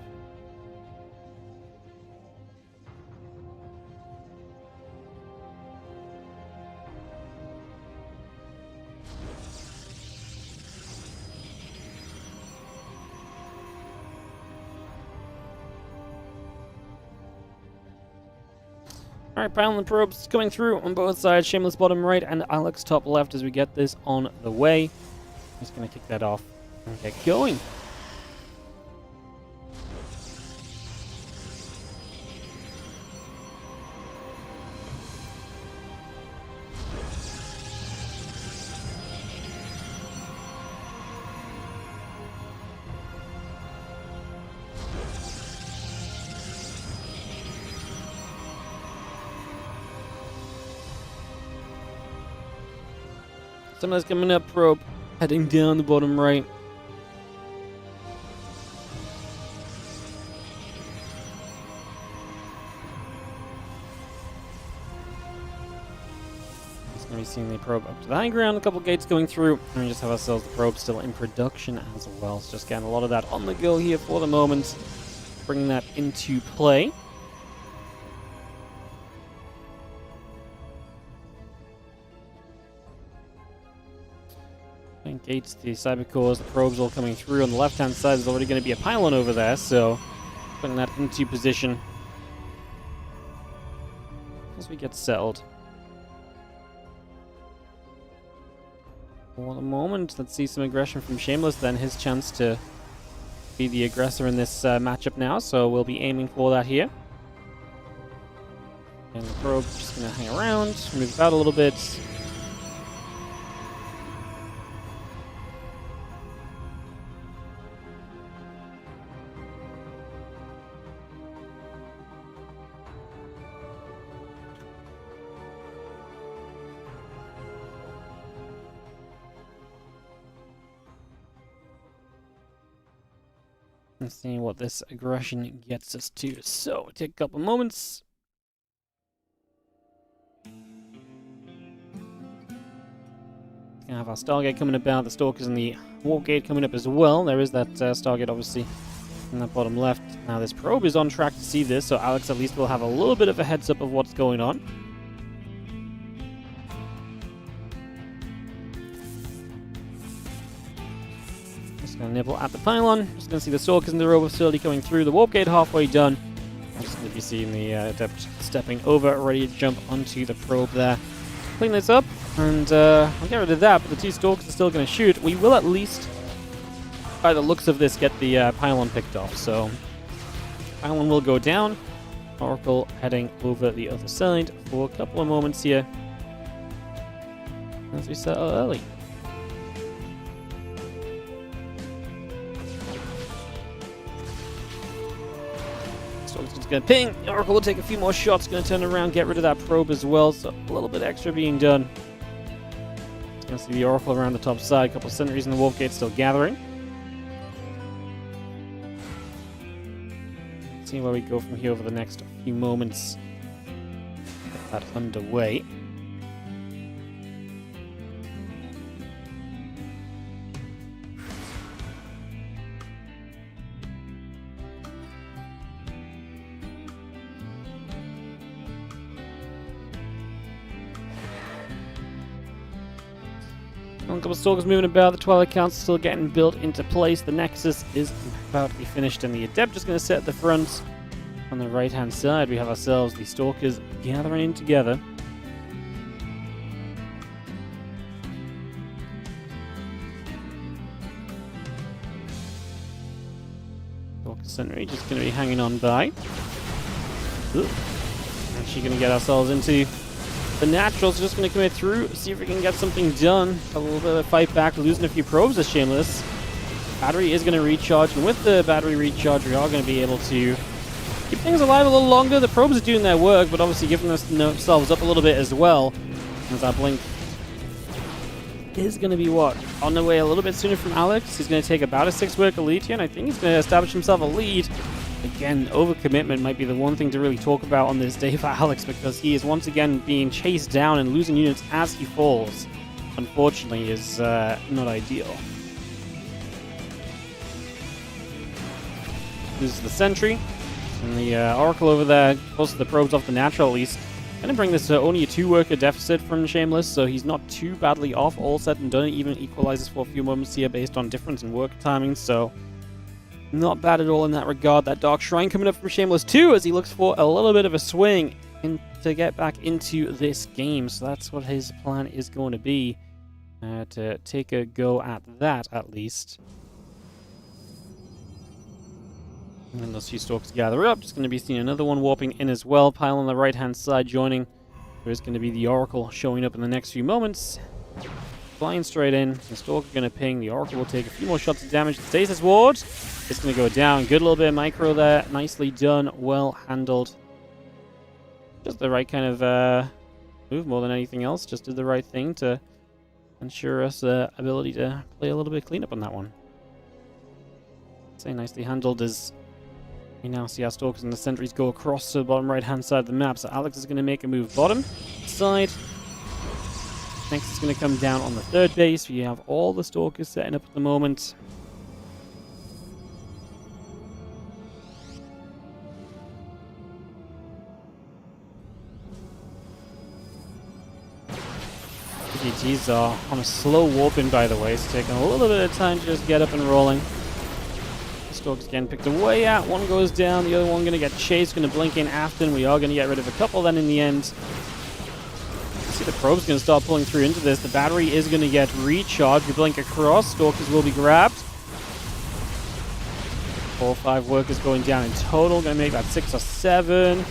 A: Alright, piling probes coming through on both sides. Shameless bottom right and Alex top left as we get this on the way. Just going to kick that off and get going. Someone's coming up, probe, heading down the bottom right. Just going to be seeing the probe up to the high ground, a couple gates going through, and we just have ourselves the probe still in production as well. So just getting a lot of that on the go here for the moment, bringing that into play. Gates, the cyber cores, the probes all coming through. On the left-hand side, there's already going to be a pylon over there, so putting that into position as we get settled. For the moment, let's see some aggression from Shameless, then his chance to be the aggressor in this matchup now, so we'll be aiming for that here. And the probe just going to hang around, move about a little bit. And seeing what this aggression gets us to. So, take a couple moments. Gonna have our Stargate coming about, the Stalkers and the Warp Gate coming up as well. There is that Stargate, obviously, in that bottom left. Now, this probe is on track to see this, so Alex at least will have a little bit of a heads up of what's going on. Gonna nibble at the pylon. Just gonna see the Stalkers and the rover facility coming through. The warp gate halfway done. I'm just gonna be seeing the Adept stepping over, ready to jump onto the probe there. Clean this up, and I'll get rid of that, but the two Stalkers are still gonna shoot. We will at least, by the looks of this, get the pylon picked off. So, pylon will go down. Oracle heading over the other side for a couple of moments here as we settle early. It's going to ping. The Oracle will take a few more shots. Going to turn around, get rid of that probe as well. So a little bit extra being done. Going to see the Oracle around the top side. A couple of sentries in the Wolf Gate still gathering. See where we go from here over the next few moments. Get that underway. A couple of Stalkers moving about, the Twilight Council still getting built into place. The Nexus is about to be finished, and the Adept just going to sit at the front. On the right-hand side, we have ourselves the Stalkers gathering in together. Stalker Sentry just going to be hanging on by. Ooh. Actually going to get ourselves into the Naturals. Just going to commit through, see if we can get something done. A little bit of a fight back, losing a few probes as Shameless. Battery is going to recharge, and with the battery recharge, we are going to be able to keep things alive a little longer. The probes are doing their work, but obviously giving themselves up a little bit as well. As our blink is going to be on the way a little bit sooner from Alex. He's going to take about a 6-worker lead here, and I think he's going to establish himself a lead. Again, overcommitment might be the one thing to really talk about on this day for Alex, because he is once again being chased down and losing units as he falls. unfortunately, is not ideal. This is the sentry. And the Oracle over there forces the probes off the natural at least. Gonna bring this only a 2-worker deficit from Shameless, so he's not too badly off. All said and done, it even equalizes for a few moments here based on difference in work timing, so not bad at all in that regard. That Dark Shrine coming up from Shameless too, as he looks for a little bit of a swing to get back into this game. So that's what his plan is going to be, to take a go at that at least. And then those few Stalkers gather up. Just going to be seeing another one warping in as well. Pile on the right-hand side joining. There's going to be the Oracle showing up in the next few moments. Flying straight in. The Stalker going to ping. The Oracle will take a few more shots of damage. The Stasis Ward. It's going to go down. Good little bit of micro there. Nicely done. Well handled. Just the right kind of move more than anything else. Just did the right thing to ensure us the ability to play a little bit of cleanup on that one. Say nicely handled as we now see our Stalkers and the Sentries go across to the bottom right-hand side of the map. So Alex is going to make a move bottom side. Next is going to come down on the third base. We have all the Stalkers setting up at the moment. GGs are on a slow warping, by the way. It's taking a little bit of time to just get up and rolling. Stalkers getting picked away at. One goes down, the other one going to get chased, going to blink in after, and we are going to get rid of a couple then in the end. See the probe's going to start pulling through into this. The battery is going to get recharged. We blink across. Stalkers will be grabbed. 4 or 5 workers going down in total. Going to make that 6 or 7.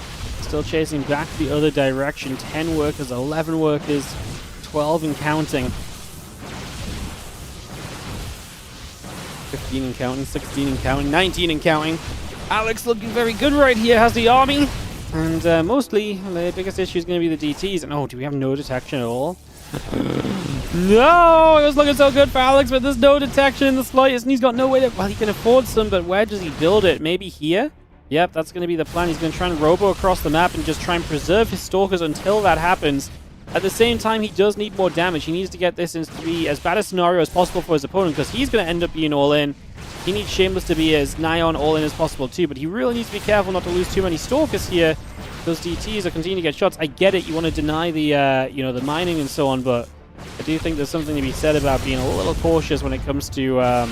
A: Still chasing back the other direction. 10 workers, 11 workers, 12 and counting. 15 and counting, 16 and counting, 19 and counting. Alex looking very good right here, has the army. And mostly, the biggest issue is going to be the DTs. And oh, do we have no detection at all? No! It was looking so good for Alex, but there's no detection in the slightest. And he's got no way to... Well, he can afford some, but where does he build it? Maybe here? Yep, that's going to be the plan. He's going to try and robo across the map and just try and preserve his Stalkers until that happens. At the same time, he does need more damage. He needs to get this into be as bad a scenario as possible for his opponent, because he's going to end up being all in. He needs Shameless to be as nigh on all in as possible too, but he really needs to be careful not to lose too many Stalkers here. Those DTs are continuing to get shots. I get it. You want to deny the, you know, the mining and so on, but I do think there's something to be said about being a little cautious when it comes to, you know,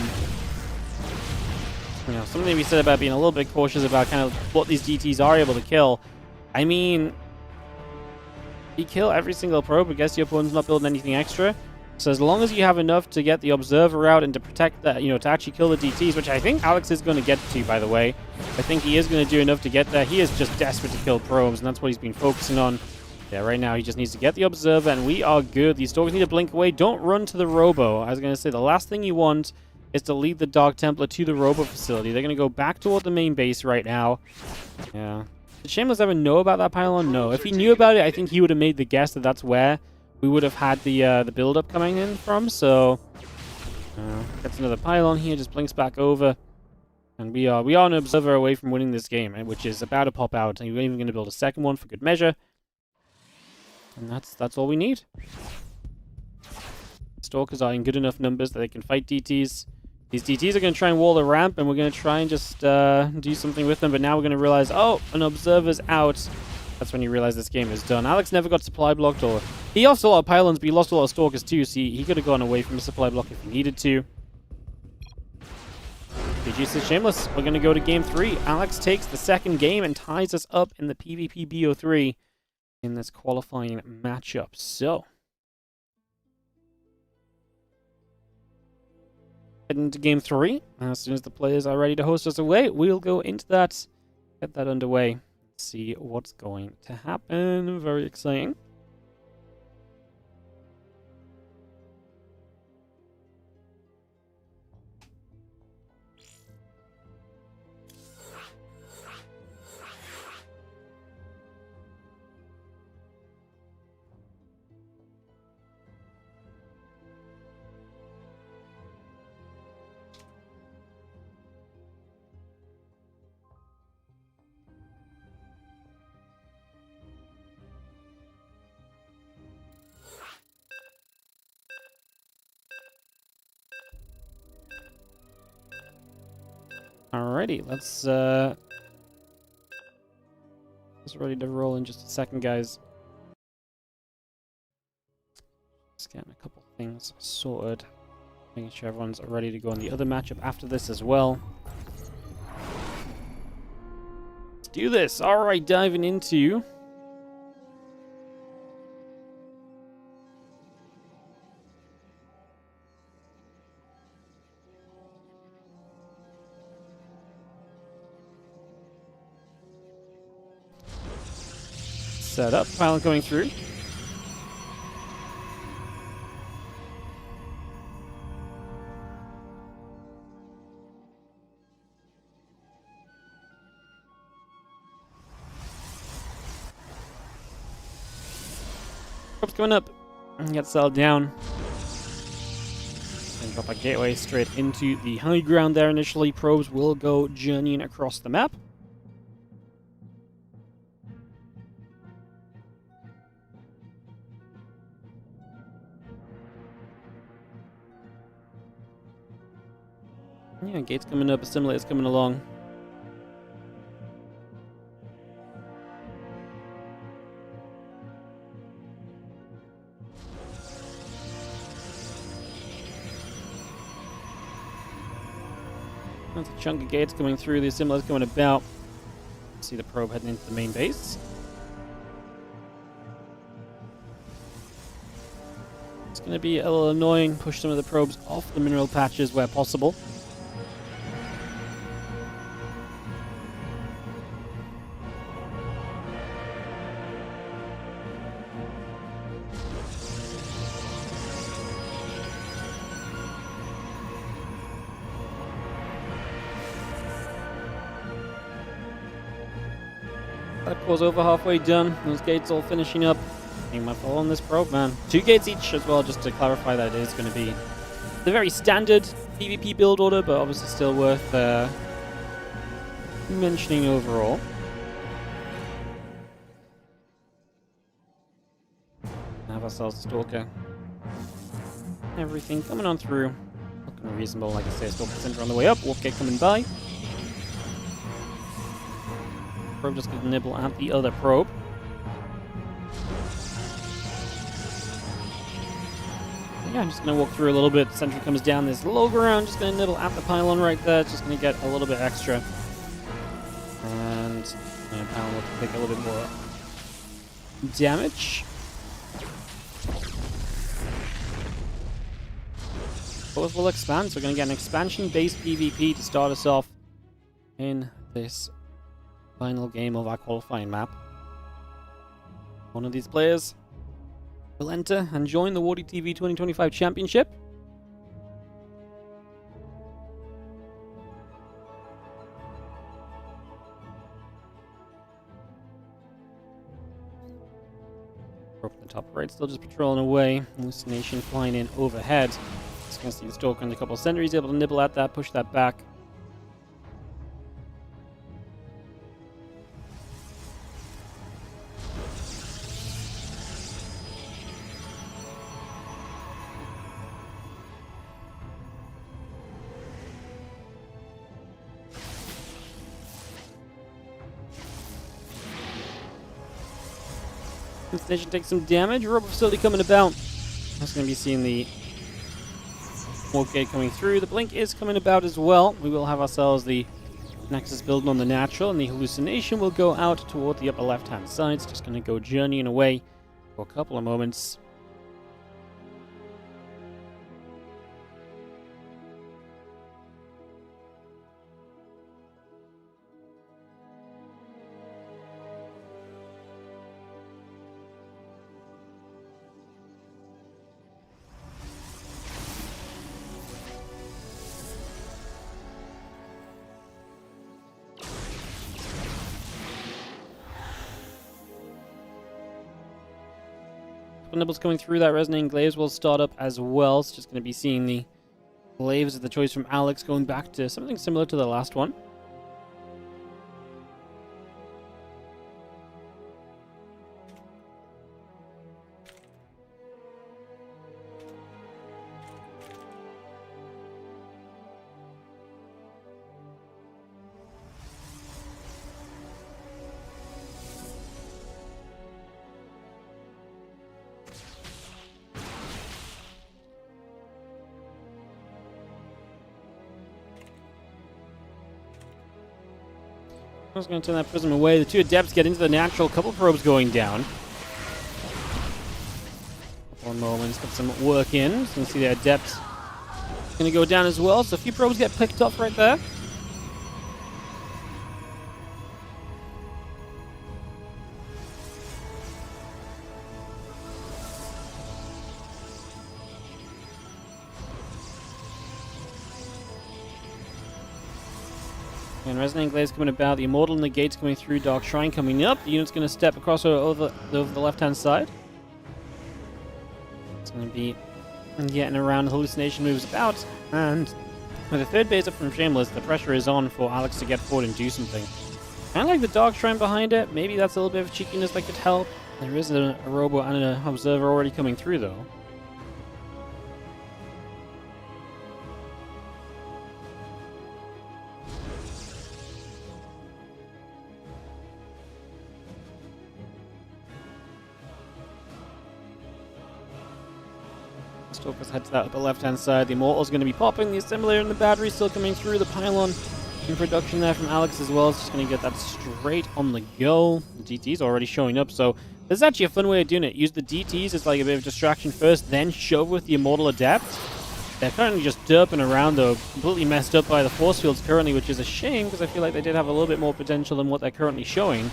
A: something to be said about being a little bit cautious about kind of what these DTs are able to kill. I mean, you kill every single probe, I guess your opponent's not building anything extra. So as long as you have enough to get the Observer out and to protect that, you know, to actually kill the DTs, which I think Alex is going to get to, by the way. I think he is going to do enough to get there. He is just desperate to kill probes, and that's what he's been focusing on. Yeah, right now he just needs to get the Observer, and we are good. These Stalkers need to blink away. Don't run to the Robo. I was going to say, the last thing you want is to lead the Dark Templar to the Robo facility. They're going to go back toward the main base right now. Yeah. Did Shameless ever know about that pylon? No. If he knew about it, I think he would have made the guess that that's where we would have had the build-up coming in from. So, gets another pylon here, just blinks back over. And we are an Observer away from winning this game, which is about to pop out. And we're even going to build a second one for good measure. And that's all we need. Stalkers are in good enough numbers that they can fight DTs. These DTs are going to try and wall the ramp, and we're going to try and just do something with them. But now we're going to realize, oh, an Observer's out. That's when you realize this game is done. Alex never got supply blocked, or he lost a lot of pylons, but he lost a lot of Stalkers too, so he could have gone away from the supply block if he needed to. GG says Shameless. We're going to go to game 3. Alex takes the second game and ties us up in the PvP BO3 in this qualifying matchup. So, heading into game 3. As soon as the players are ready to host us away, we'll go into that, get that underway, see what's going to happen. Very exciting. Alrighty, let's ready to roll in just a second, guys. Just getting a couple things sorted. Making sure everyone's ready to go on the other matchup after this as well. Let's do this. Alright, diving into setup. Pylon coming through. Probes coming up. Get settled down. And drop a gateway straight into the high ground there initially. Probes will go journeying across the map. Yeah, gates coming up, assimilators coming along. There's a chunk of gates coming through, the assimilators going about. See the probe heading into the main base. It's going to be a little annoying, push some of the probes off the mineral patches where possible. That core's over halfway done. Those gates all finishing up. Getting my fall on this probe, man. 2 gates each as well, just to clarify that it is going to be the very standard PvP build order, but obviously still worth mentioning overall. Have ourselves a Stalker. Everything coming on through. Looking reasonable, like I say, Stalker Center on the way up. Wolfgate coming by. Probe just going to nibble at the other probe. Yeah, I'm just going to walk through a little bit. Sentry comes down this low ground. Just going to nibble at the pylon right there. It's just going to get a little bit extra. And pylon will take a little bit more damage. Both will expand, so we're going to get an expansion-based PvP to start us off in this final game of our qualifying map. One of these players will enter and join the WardiTV 2025 Championship. Up in the top right, still just patrolling away. Hallucination flying in overhead. Just going to see the Stalker and a couple of sentries able to nibble at that, push that back. Station takes some damage. Robot facility coming about. That's going to be seeing the Wolf Gate coming through. The Blink is coming about as well. We will have ourselves the Nexus building on the Natural, and the Hallucination will go out toward the upper left-hand side. It's just going to go journeying away for a couple of moments. Nibbles coming through. That Resonating Glaives will start up as well. It's just going to be seeing the Glaives of the choice from Alex, going back to something similar to the last one. I was going to turn that prism away. The two adepts get into the natural. Couple probes going down. One moment, let's get some work in. So you can see the adept going to go down as well. So a few probes get picked up right there. And Resonant Glaze coming about, the Immortal and the Gates coming through, Dark Shrine coming up. The unit's going to step across over the left-hand side. It's going to be getting around, the Hallucination moves about, and with the third base up from Shameless, the pressure is on for Alex to get forward and do something. Kind of like the Dark Shrine behind it, maybe that's a little bit of cheekiness that could help. There is a Robo and an Observer already coming through, though. Stalkers head to that upper left-hand side. The Immortal's going to be popping. The Assimilator and the Battery still coming through. The Pylon in production there from Alex as well. It's just going to get that straight on the go. The DT's already showing up, so this is actually a fun way of doing it. Use the DTs as like a bit of distraction first, then shove with the Immortal Adept. They're currently just derping around, though, completely messed up by the force fields currently, which is a shame, because I feel like they did have a little bit more potential than what they're currently showing.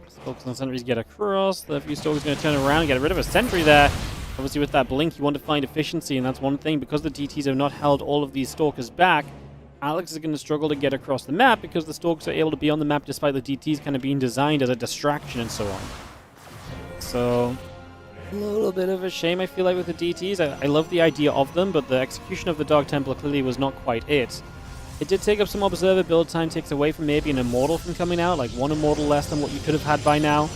A: Stalkers and sentries get across. The few Stalkers going to turn around and get rid of a sentry there. Obviously, with that blink, you want to find efficiency, and that's one thing. Because the DTs have not held all of these Stalkers back, Alex is going to struggle to get across the map because the Stalkers are able to be on the map despite the DTs kind of being designed as a distraction and so on. So, a little bit of a shame, I feel like, with the DTs. I love the idea of them, but the execution of the Dark Templar clearly was not quite it. It did take up some Observer build time, takes away from maybe an Immortal from coming out, like one Immortal less than what you could have had by now.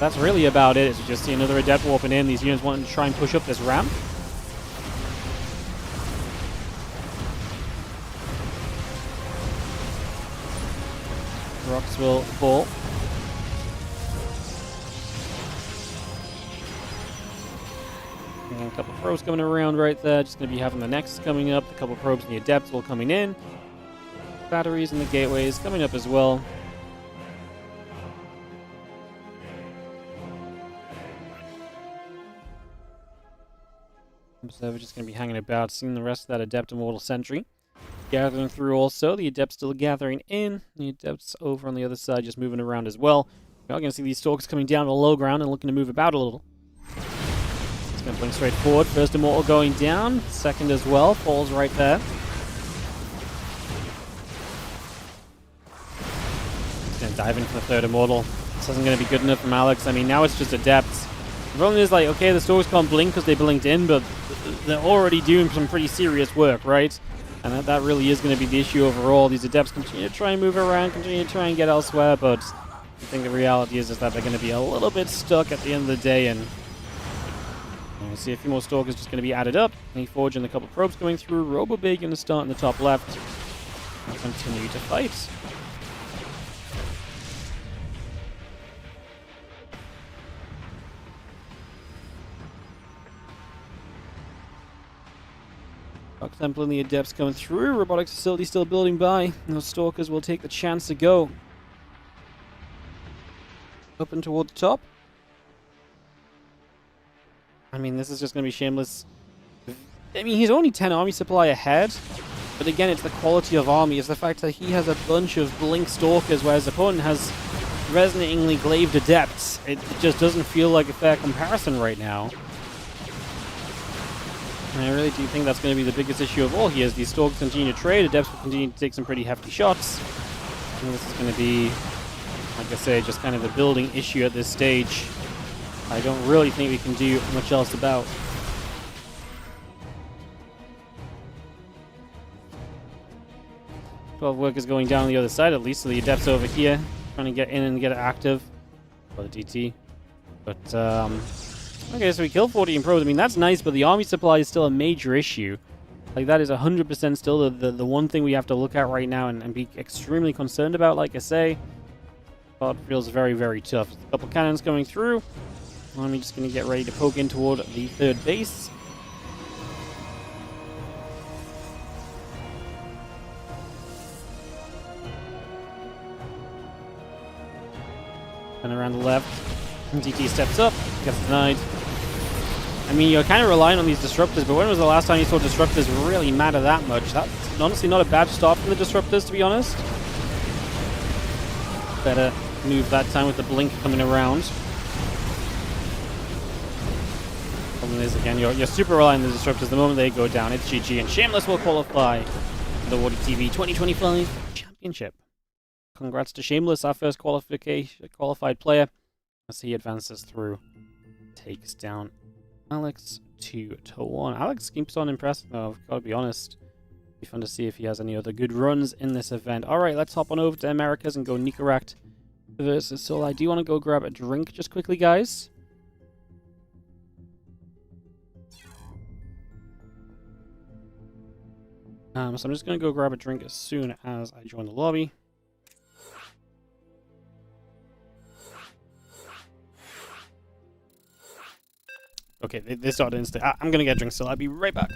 A: That's really about it. As you just see another Adept warping in. These units wanting to try and push up this ramp. Rocks will fall. And a couple of probes coming around right there. Just going to be having the Nexus coming up. A couple of probes and the Adepts all coming in. Batteries and the Gateways coming up as well. Observer just going to be hanging about, seeing the rest of that Adept Immortal Sentry. Gathering through also, the Adept's still gathering in. The Adept's over on the other side, just moving around as well. We're going to see these Stalkers coming down to the low ground and looking to move about a little. It's going to blink straight forward. First Immortal going down, second as well, falls right there. He's going to dive in for the third Immortal. This isn't going to be good enough from Alex. I mean, now it's just Adepts. The problem is, like, okay, the Stalkers can't blink because they blinked in, but they're already doing some pretty serious work, right? And that really is going to be the issue overall. These Adepts continue to try and move around, continue to try and get elsewhere, but I think the reality is that they're going to be a little bit stuck at the end of the day, and we see a few more Stalkers just going to be added up. Forge and a couple of probes going through. Robo-Big going to start in the top left and continue to fight. Dark Templar and the Adepts coming through. Robotics facility still building by. And those Stalkers will take the chance to go up and toward the top. I mean, this is just going to be Shameless. I mean, he's only 10 army supply ahead. But again, it's the quality of army. It's the fact that he has a bunch of Blink Stalkers, whereas the opponent has resonatingly glaive Adepts. It just doesn't feel like a fair comparison right now. And I really do think that's going to be the biggest issue of all here, as these Stalkers continue to trade, Adepts will continue to take some pretty hefty shots. And this is going to be, like I say, just kind of the building issue at this stage. I don't really think we can do much else about. Twelve workers going down on the other side, at least, so the Adepts over here, trying to get in and get it active. For the DT. But, okay, so we killed 14 probes. I mean, that's nice, but the army supply is still a major issue. Like, that is 100% still the one thing we have to look at right now and be extremely concerned about, like I say. But it feels very, very tough. A couple cannons coming through. Army just going to get ready to poke in toward the third base. And around the left. DT steps up, gets denied. I mean, you're kind of relying on these disruptors, but when was the last time you saw disruptors really matter that much? That's honestly not a bad start from the disruptors, to be honest. Better move that time with the blink coming around. Problem is, again, you're super reliant on the disruptors. The moment they go down, it's GG, and Shameless will qualify for the WardiTV 2025 Championship. Congrats to Shameless, our first qualified player, as he advances through. Takes down Alex 2-1. Alex keeps on impressing, though, I've got to be honest. Be fun to see if he has any other good runs in this event. Alright, let's hop on over to Americas and go Nico versus Soul. I do want to go grab a drink just quickly, guys. So I'm just going to go grab a drink as soon as I join the lobby. Okay, they started instantly. I'm going to get a drink still. I'll be right back.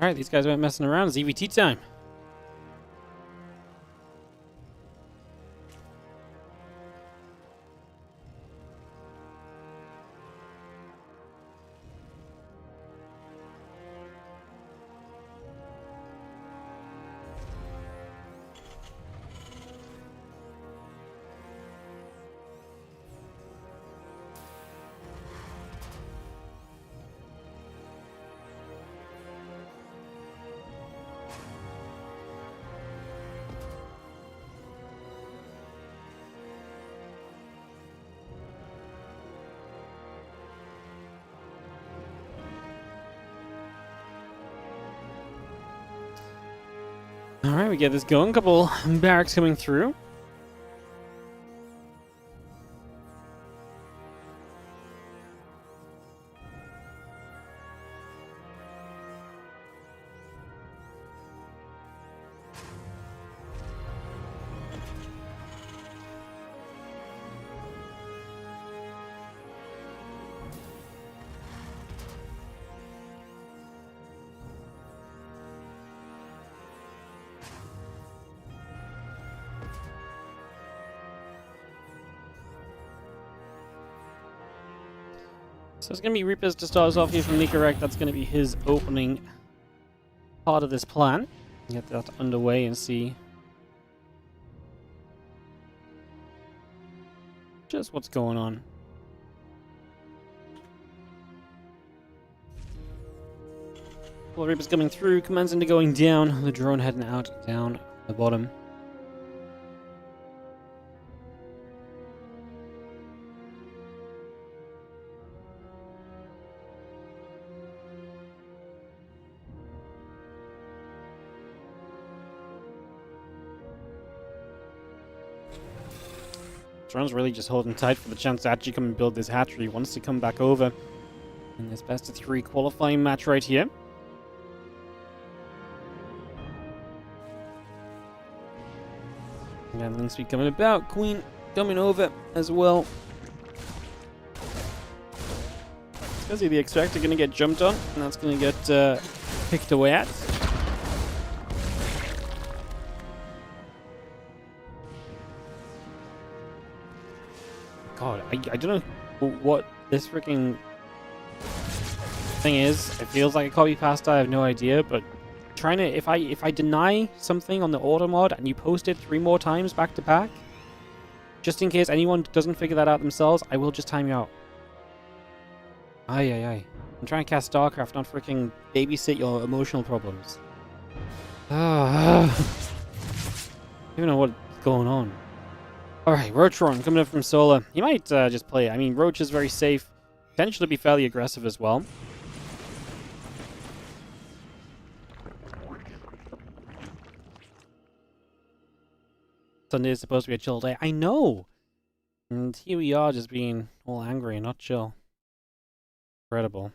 A: Alright, these guys weren't messing around. It's EVT time. Alright, we get this going. Couple barracks coming through. So it's going to be Reapers to start us off here from Nico. That's going to be his opening part of this plan. Get that underway and see just what's going on. Well, Reapers coming through, commands into going down. The drone heading out down the bottom. Drone's really just holding tight for the chance to actually come and build this hatchery. He wants to come back over in this best of 3 qualifying match right here. Again, Linkspeed coming about. Queen coming over as well. Scuzzy the Extractor going to get jumped on, and that's going to get picked away at. God, I don't know what this freaking thing is. It feels like a copy pasta. I have no idea, but trying to if I deny something on the auto mod and you post it 3 more times back to back, just in case anyone doesn't figure that out themselves, I will just time you out. Ay. I'm trying to cast StarCraft, not freaking babysit your emotional problems. I don't even know what's going on. Alright, Roachron coming up from Solar. He might just play it. I mean, Roach is very safe. Potentially be fairly aggressive as well. Sunday is supposed to be a chill day. I know! And here we are just being all angry and not chill. Incredible.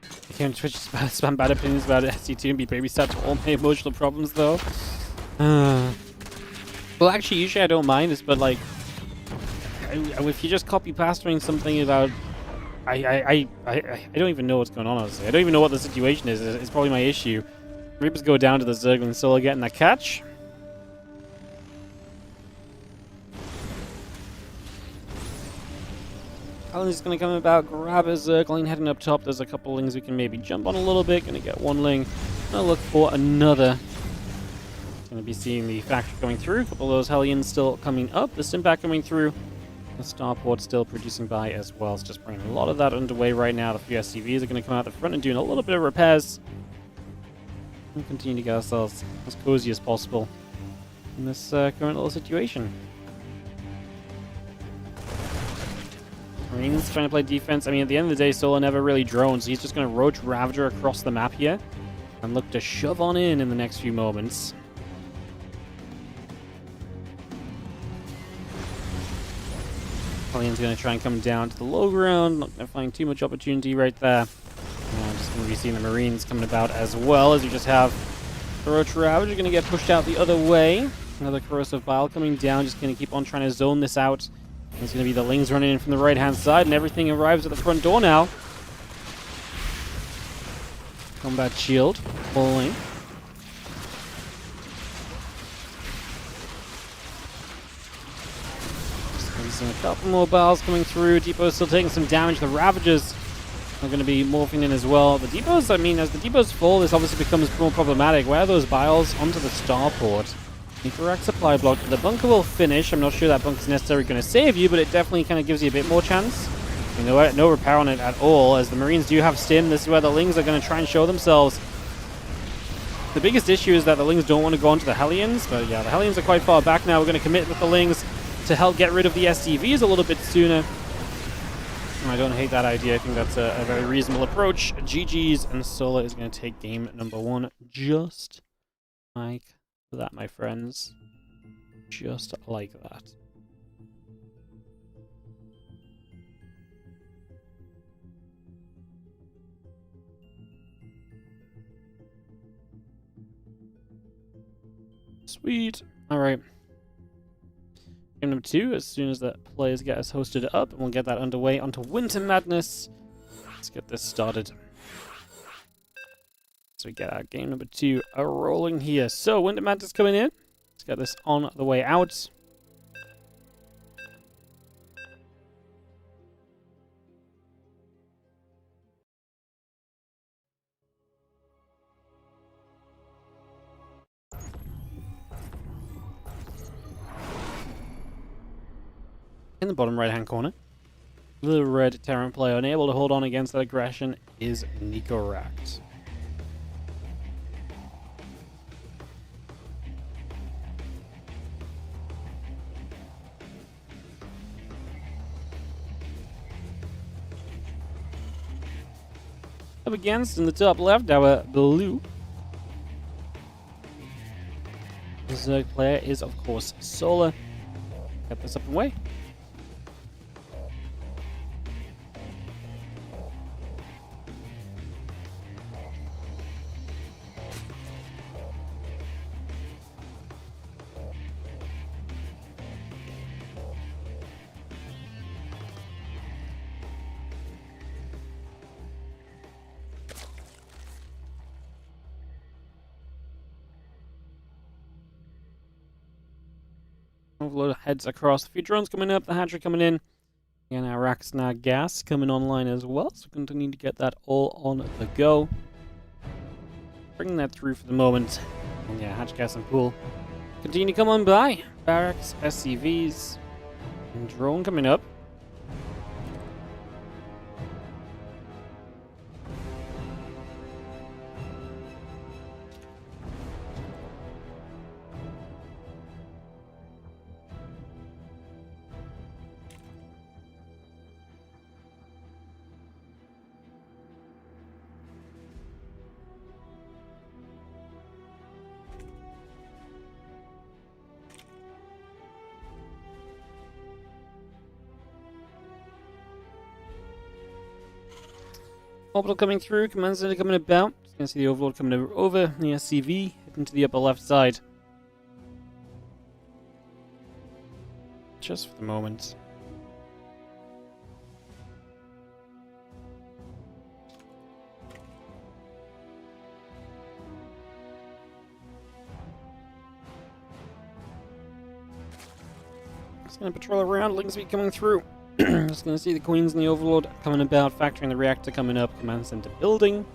A: I can't Twitch spam bad opinions about SC2 and be babysat to all my emotional problems though. Well, actually, usually I don't mind this, but like, if you're just copy pasting something about, I don't even know what's going on. Honestly, I don't even know what the situation is. It's probably my issue. Reapers go down to the circle and Solo getting that catch. Alan's gonna come about, grab a Zergling, heading up top. There's a couple lings we can maybe jump on a little bit. Gonna get one ling. Gonna look for another. Gonna be seeing the factory coming through. A couple of those Hellions still coming up. The Stimpack coming through. The Starport still producing by as well. It's just bringing a lot of that underway right now. The few SCVs are gonna come out the front and doing a little bit of repairs. We'll continue to get ourselves as cozy as possible in this current little situation. Marines trying to play defense. I mean, at the end of the day, Solar never really drones. So he's just going to Roach Ravager across the map here and look to shove on in the next few moments. Alien's going to try and come down to the low ground. Not going to find too much opportunity right there. Just going to be seeing the Marines coming about as well, as you just have the Roach Ravager going to get pushed out the other way. Another Corrosive Bile coming down, just going to keep on trying to zone this out. It's going to be the Lings running in from the right-hand side, and everything arrives at the front door now. Combat Shield, pulling. Just seeing a couple more Biles coming through. Depot's still taking some damage. The Ravagers are going to be morphing in as well. The Depots, I mean, as the Depots fall, this obviously becomes more problematic. Where are those Biles onto the Starport? Incorrect supply block. The bunker will finish. I'm not sure that bunker's necessarily going to save you, but it definitely kind of gives you a bit more chance. You know what? No repair on it at all, as the Marines do have stim. This is where the Lings are going to try and show themselves. The biggest issue is that the Lings don't want to go onto the Hellions, but yeah, the Hellions are quite far back now. We're going to commit with the Lings to help get rid of the SCVs a little bit sooner. I don't hate that idea. I think that's a very reasonable approach. GG's, and Solar is going to take game number 1 just like that, my friends. Just like that. Sweet. Alright. Game number 2, as soon as the players get us hosted up, and we'll get that underway onto Winter Madness. Let's get this started. So we get our game number 2 rolling here. So, Winter Madness coming in. Let's get this on the way out. In the bottom right-hand corner, the red Terran player unable to hold on against that aggression is Nico Racked. Up against, in the top left, our blue. The Zerg player is, of course, Solar. Get this up and away. Overload heads across. A few drones coming up, the hatchery coming in. And our Raxnar gas coming online as well. So we continue to get that all on the go. Bringing that through for the moment. And yeah, hatch gas and pool continue to come on by. Barracks, SCVs, and drone coming up. Orbital coming through, command center coming about. You can see the Overlord coming over the SCV, heading to the upper left side. Just for the moment. Just gonna patrol around, Link Speed coming through. Just gonna see the Queens and the Overlord coming about, factoring the reactor coming up, command center building.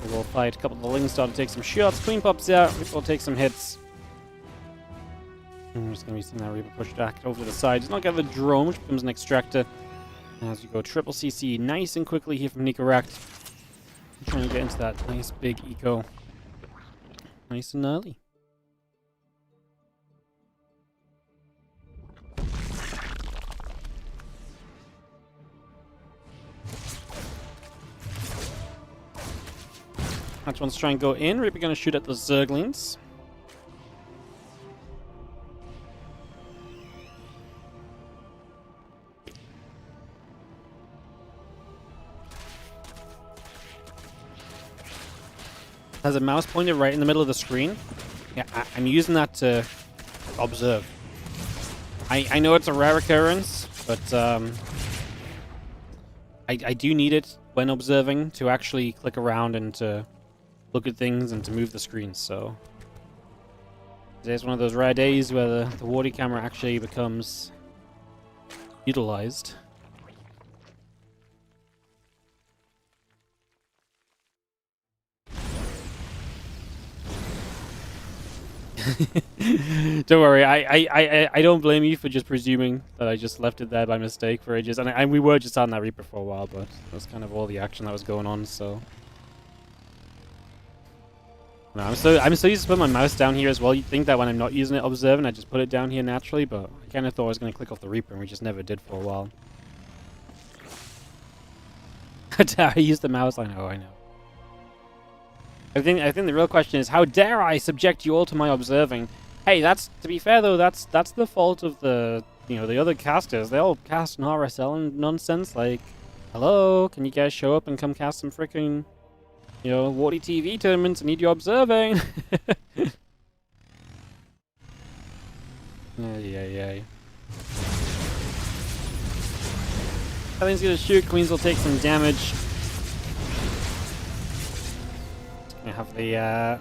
A: We'll fight. A couple of the Lings start to take some shots. Queen pops out, Reaper will take some hits. I'm just gonna be seeing that Reaper push back over to the side. Does not get the drone, which becomes an extractor. As you go triple CC nice and quickly here from Nico. Trying to get into that nice big eco. Nice and early. Hatch wants to try and go in. Reaper going to shoot at the Zerglings. Has a mouse pointer right in the middle of the screen. Yeah, I'm using that to observe. I know it's a rare occurrence, but I do need it when observing to actually click around and to look at things and to move the screen. So today's one of those rare days where the Wardy camera actually becomes utilized. Don't worry, I don't blame you for just presuming that I just left it there by mistake for ages, and we were just on that Reaper for a while, but that's kind of all the action that was going on. So no, I'm so used to put my mouse down here as well. You'd think that when I'm not using it observing, I just put it down here naturally, but I kind of thought I was going to click off the Reaper, and we just never did for a while. I used the mouse. I know. I think the real question is, how dare I subject you all to my observing? Hey, that's, to be fair though, that's the fault of the other casters. They all cast an RSL and nonsense. Like, hello, can you guys show up and come cast some freaking, WardiTV tournaments? I need you observing. Yeah. Helen's gonna shoot. Queens will take some damage. We have the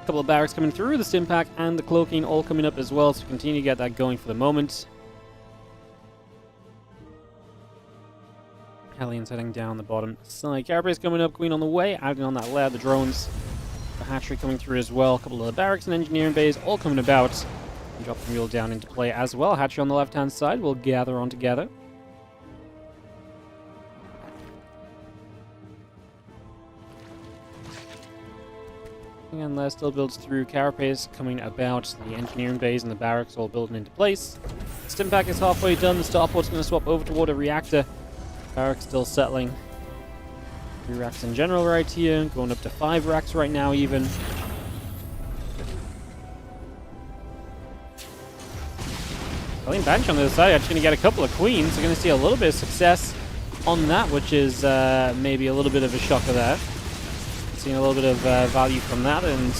A: couple of barracks coming through, the stim pack and the cloaking all coming up as well, so continue to get that going for the moment. Hellions heading down the bottom side. Carapace coming up, Queen on the way, adding on that layer, the drones. The hatchery coming through as well, a couple of the barracks and engineering bays all coming about. And drop the mule down into play as well. Hatchery on the left hand side will gather on together. And that still builds through. Carapace coming about. The engineering bays and the barracks all building into place. Stim pack is halfway done. The starport's going to swap over toward a reactor. Barracks still settling. 3 racks in general right here. Going up to 5 racks right now even. I think Banshee on the other side actually going to get a couple of queens. We're going to see a little bit of success on that, which is maybe a little bit of a shocker there. Seeing a little bit of value from that, and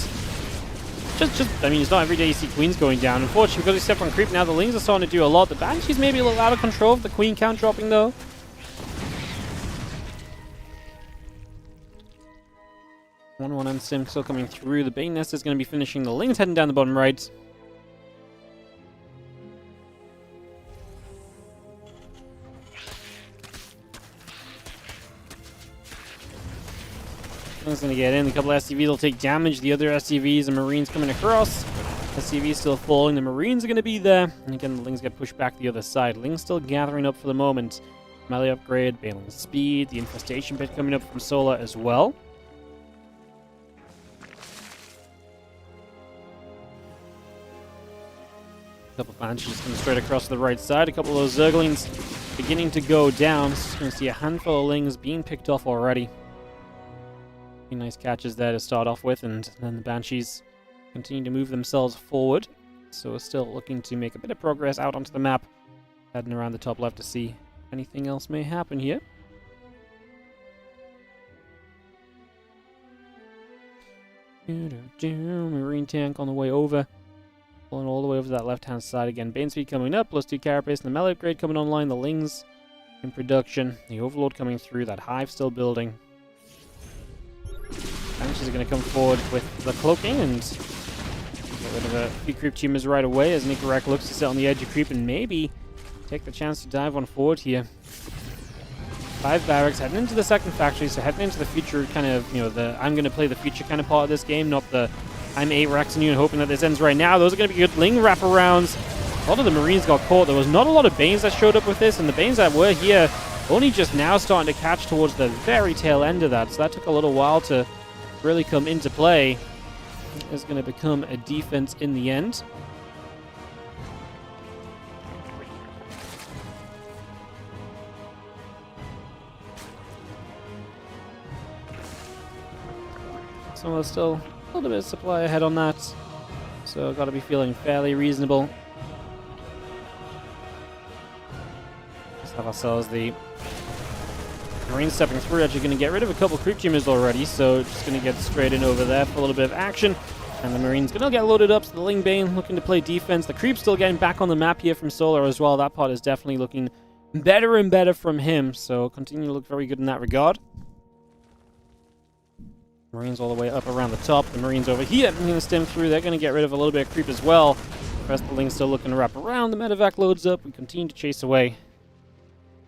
A: I mean, it's not every day you see queens going down. Unfortunately, because we stepped on creep now, the Lings are starting to do a lot. The Banshee's maybe a little out of control. The queen count dropping though. One and Sim still coming through. The Bane Nest is going to be finishing. The Lings heading down the bottom right. One's going to get in. A couple of SCVs will take damage. The other SCVs and Marines coming across. SCVs still falling. The Marines are going to be there. And again, the Lings get pushed back the other side. Lings still gathering up for the moment. Melee upgrade, Bailing speed. The Infestation pit coming up from Solar as well. A couple of Banshees coming straight across to the right side. A couple of those Zerglings beginning to go down. So you're going to see a handful of Lings being picked off already. Nice catches there to start off with, and then the Banshees continue to move themselves forward. So we're still looking to make a bit of progress out onto the map. Heading around the top left to see if anything else may happen here. Marine tank on the way over. Pulling all the way over to that left-hand side again. Bane speed coming up, plus 2 carapace, and the melee upgrade coming online. The Lings in production. The Overlord coming through. That Hive still building. Banshees are going to come forward with the cloaking and get rid of a few creep tumors right away as Nico looks to sit on the edge of creep and maybe take the chance to dive on forward here. 5 barracks heading into the second factory, so heading into the future kind of, you know, the I'm going to play the future kind of part of this game, not the I'm 8 racks on you and hoping that this ends right now. Those are going to be good Ling wraparounds. A lot of the Marines got caught. There was not a lot of Banes that showed up with this, and the Banes that were here only just now starting to catch towards the very tail end of that, so that took a little while to really come into play. It's going to become a defense in the end. So there's still a little bit of supply ahead on that. So got to be feeling fairly reasonable. Let's have ourselves the Marines stepping through. Actually going to get rid of a couple creep tumors already. So just going to get straight in over there for a little bit of action. And the Marines going to get loaded up. So the Ling Bane looking to play defense. The creep's still getting back on the map here from Solar as well. That part is definitely looking better and better from him. So continue to look very good in that regard. Marines all the way up around the top. The Marines over here are going to stem through. They're going to get rid of a little bit of creep as well. The rest of the Ling's still looking to wrap around. The medevac loads up. We continue to chase away.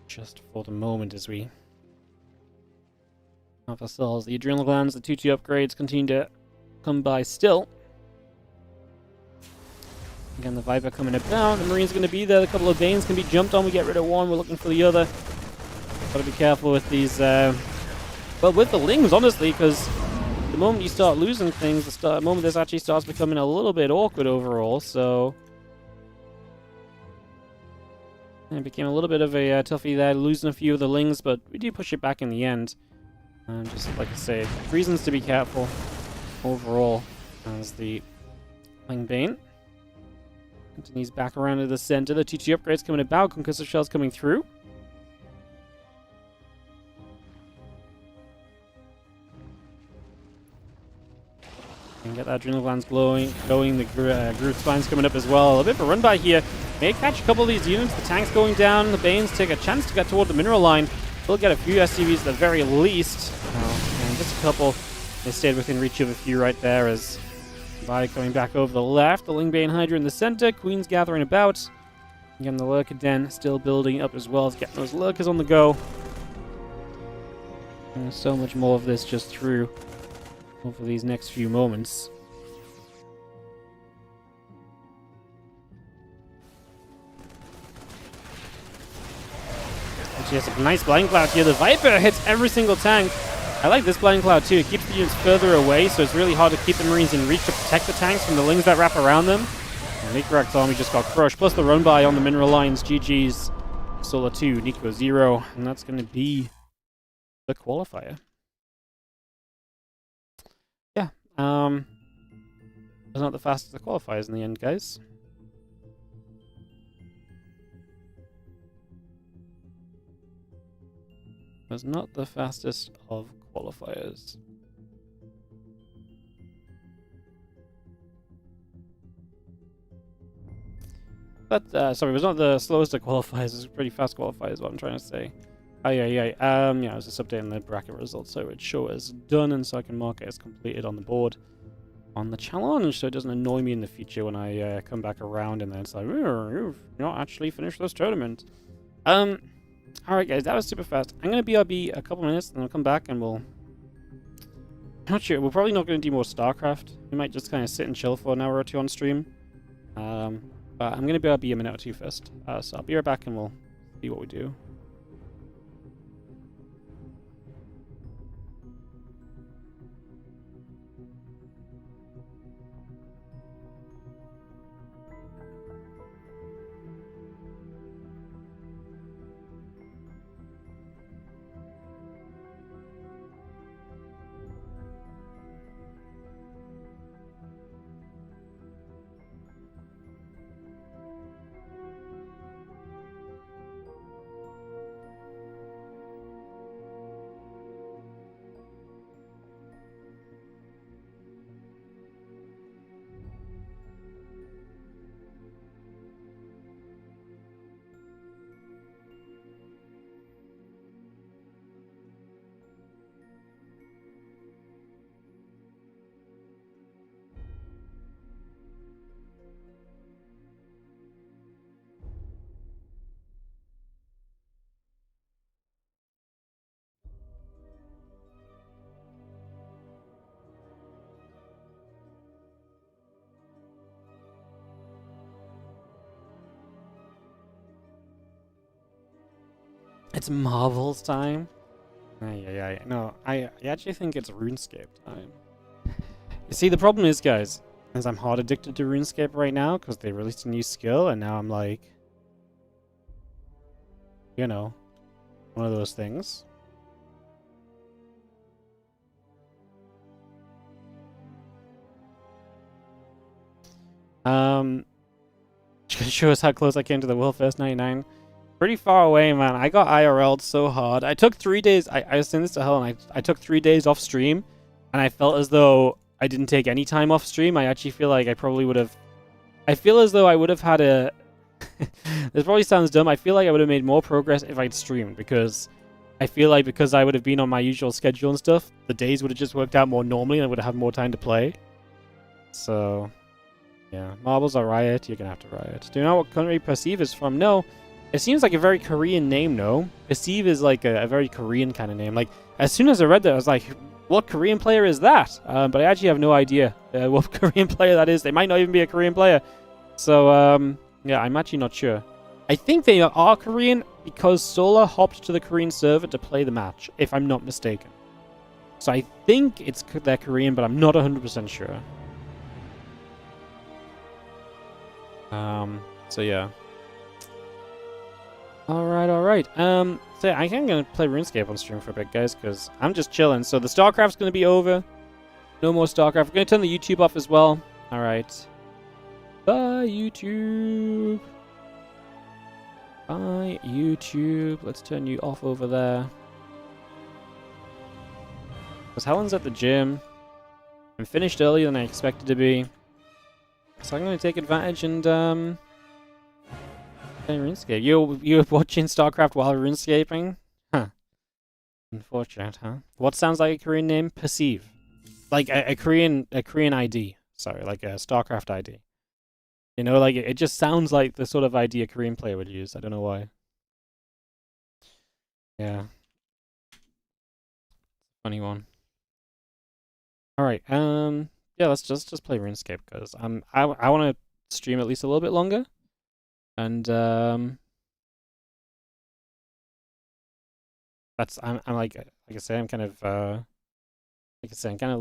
A: Just for the moment as we have ourselves the adrenal glands. The 2-2 upgrades continue to come by still. Again, the Viper coming about. The Marine's going to be there. A couple of Banes can be jumped on. We get rid of one. We're looking for the other. Got to be careful with these. But with the Lings, honestly, because the moment you start losing things, the moment this actually starts becoming a little bit awkward overall, so and it became a little bit of a toughie there, losing a few of the Lings, but we do push it back in the end. And just like I say, reasons to be careful overall as the Ling Bane continues back around to the center. The TT upgrades coming about, concussive shells coming through. And get that adrenal glands going. The Groot Spine's coming up as well. A bit of a run by here. May catch a couple of these units. The tank's going down. The Banes take a chance to get toward the mineral line. They'll get a few SCVs at the very least. And just a couple. They stayed within reach of a few right there as Body coming back over the left. The Ling Bane Hydra in the center. Queen's gathering about. Again, the Lurker Den still building up as well as getting those Lurkers on the go. And there's so much more of this just through over these next few moments. Actually has a nice Blind Cloud here. The Viper hits every single tank. I like this Blind Cloud too. It keeps the units further away, so it's really hard to keep the Marines in reach to protect the tanks from the Lings that wrap around them. And Nicorak's army just got crushed. Plus the run by on the mineral lines. GG's. Solar 2, Nico 0. And that's going to be the qualifier. Yeah. It's not the fastest of the qualifiers in the end, guys. Was not the fastest of qualifiers. But, sorry, it was not the slowest of qualifiers. It was pretty fast qualifiers, is what I'm trying to say. Yeah, I was just updating the bracket results so it show as done and so I can mark it as completed on the board on the challenge so it doesn't annoy me in the future when I come back around and then it's like, you've not actually finished this tournament. Alright guys, that was super fast. I'm going to BRB a couple minutes and then I'll come back and we'll... Not sure, we're probably not going to do more StarCraft. We might just kind of sit and chill for an hour or two on stream. But I'm going to BRB a minute or two first. So I'll be right back and we'll see what we do. It's Marvel's time. Yeah. No, I actually think it's RuneScape time. You see, the problem is, guys, is I'm hard addicted to RuneScape right now because they released a new skill, and now I'm like, you know, one of those things. Just show us how close I came to the world first 99. Pretty far away, man. I got IRL'd so hard. I took 3 days. I was saying this to Helen. I took 3 days off stream, and I felt as though I didn't take any time off stream. I actually feel like I probably would have. I feel as though I would have had a. This probably sounds dumb. I feel like I would have made more progress if I'd streamed, because I feel like because I would have been on my usual schedule and stuff, the days would have just worked out more normally, and I would have had more time to play. So, yeah. Marbles are Riot. You're gonna have to Riot. Do you know what country Perceive is from? No. It seems like a very Korean name, no? Perceive is like a very Korean kind of name. Like, as soon as I read that, I was like, what Korean player is that? But I actually have no idea what Korean player that is. They might not even be a Korean player. So, yeah, I'm actually not sure. I think they are Korean because Solar hopped to the Korean server to play the match, if I'm not mistaken. So I think they're Korean, but I'm not 100% sure. So yeah. Alright. So yeah, I think I'm gonna play RuneScape on stream for a bit, guys, because I'm just chilling. So the StarCraft's gonna be over. No more StarCraft. We're gonna turn the YouTube off as well. Alright. Bye, YouTube. Bye, YouTube. Let's turn you off over there. Because Helen's at the gym. I'm finished earlier than I expected to be. So I'm gonna take advantage and play RuneScape. You're watching StarCraft while RuneScaping? Huh. Unfortunate, huh? What sounds like a Korean name? Perceive. Like a Korean ID. Sorry, like a StarCraft ID. You know, like it just sounds like the sort of ID a Korean player would use. I don't know why. Yeah. Funny one. Alright, yeah, let's just play RuneScape because I want to stream at least a little bit longer. And that's I'm like I say I'm kind of like I say I'm kind of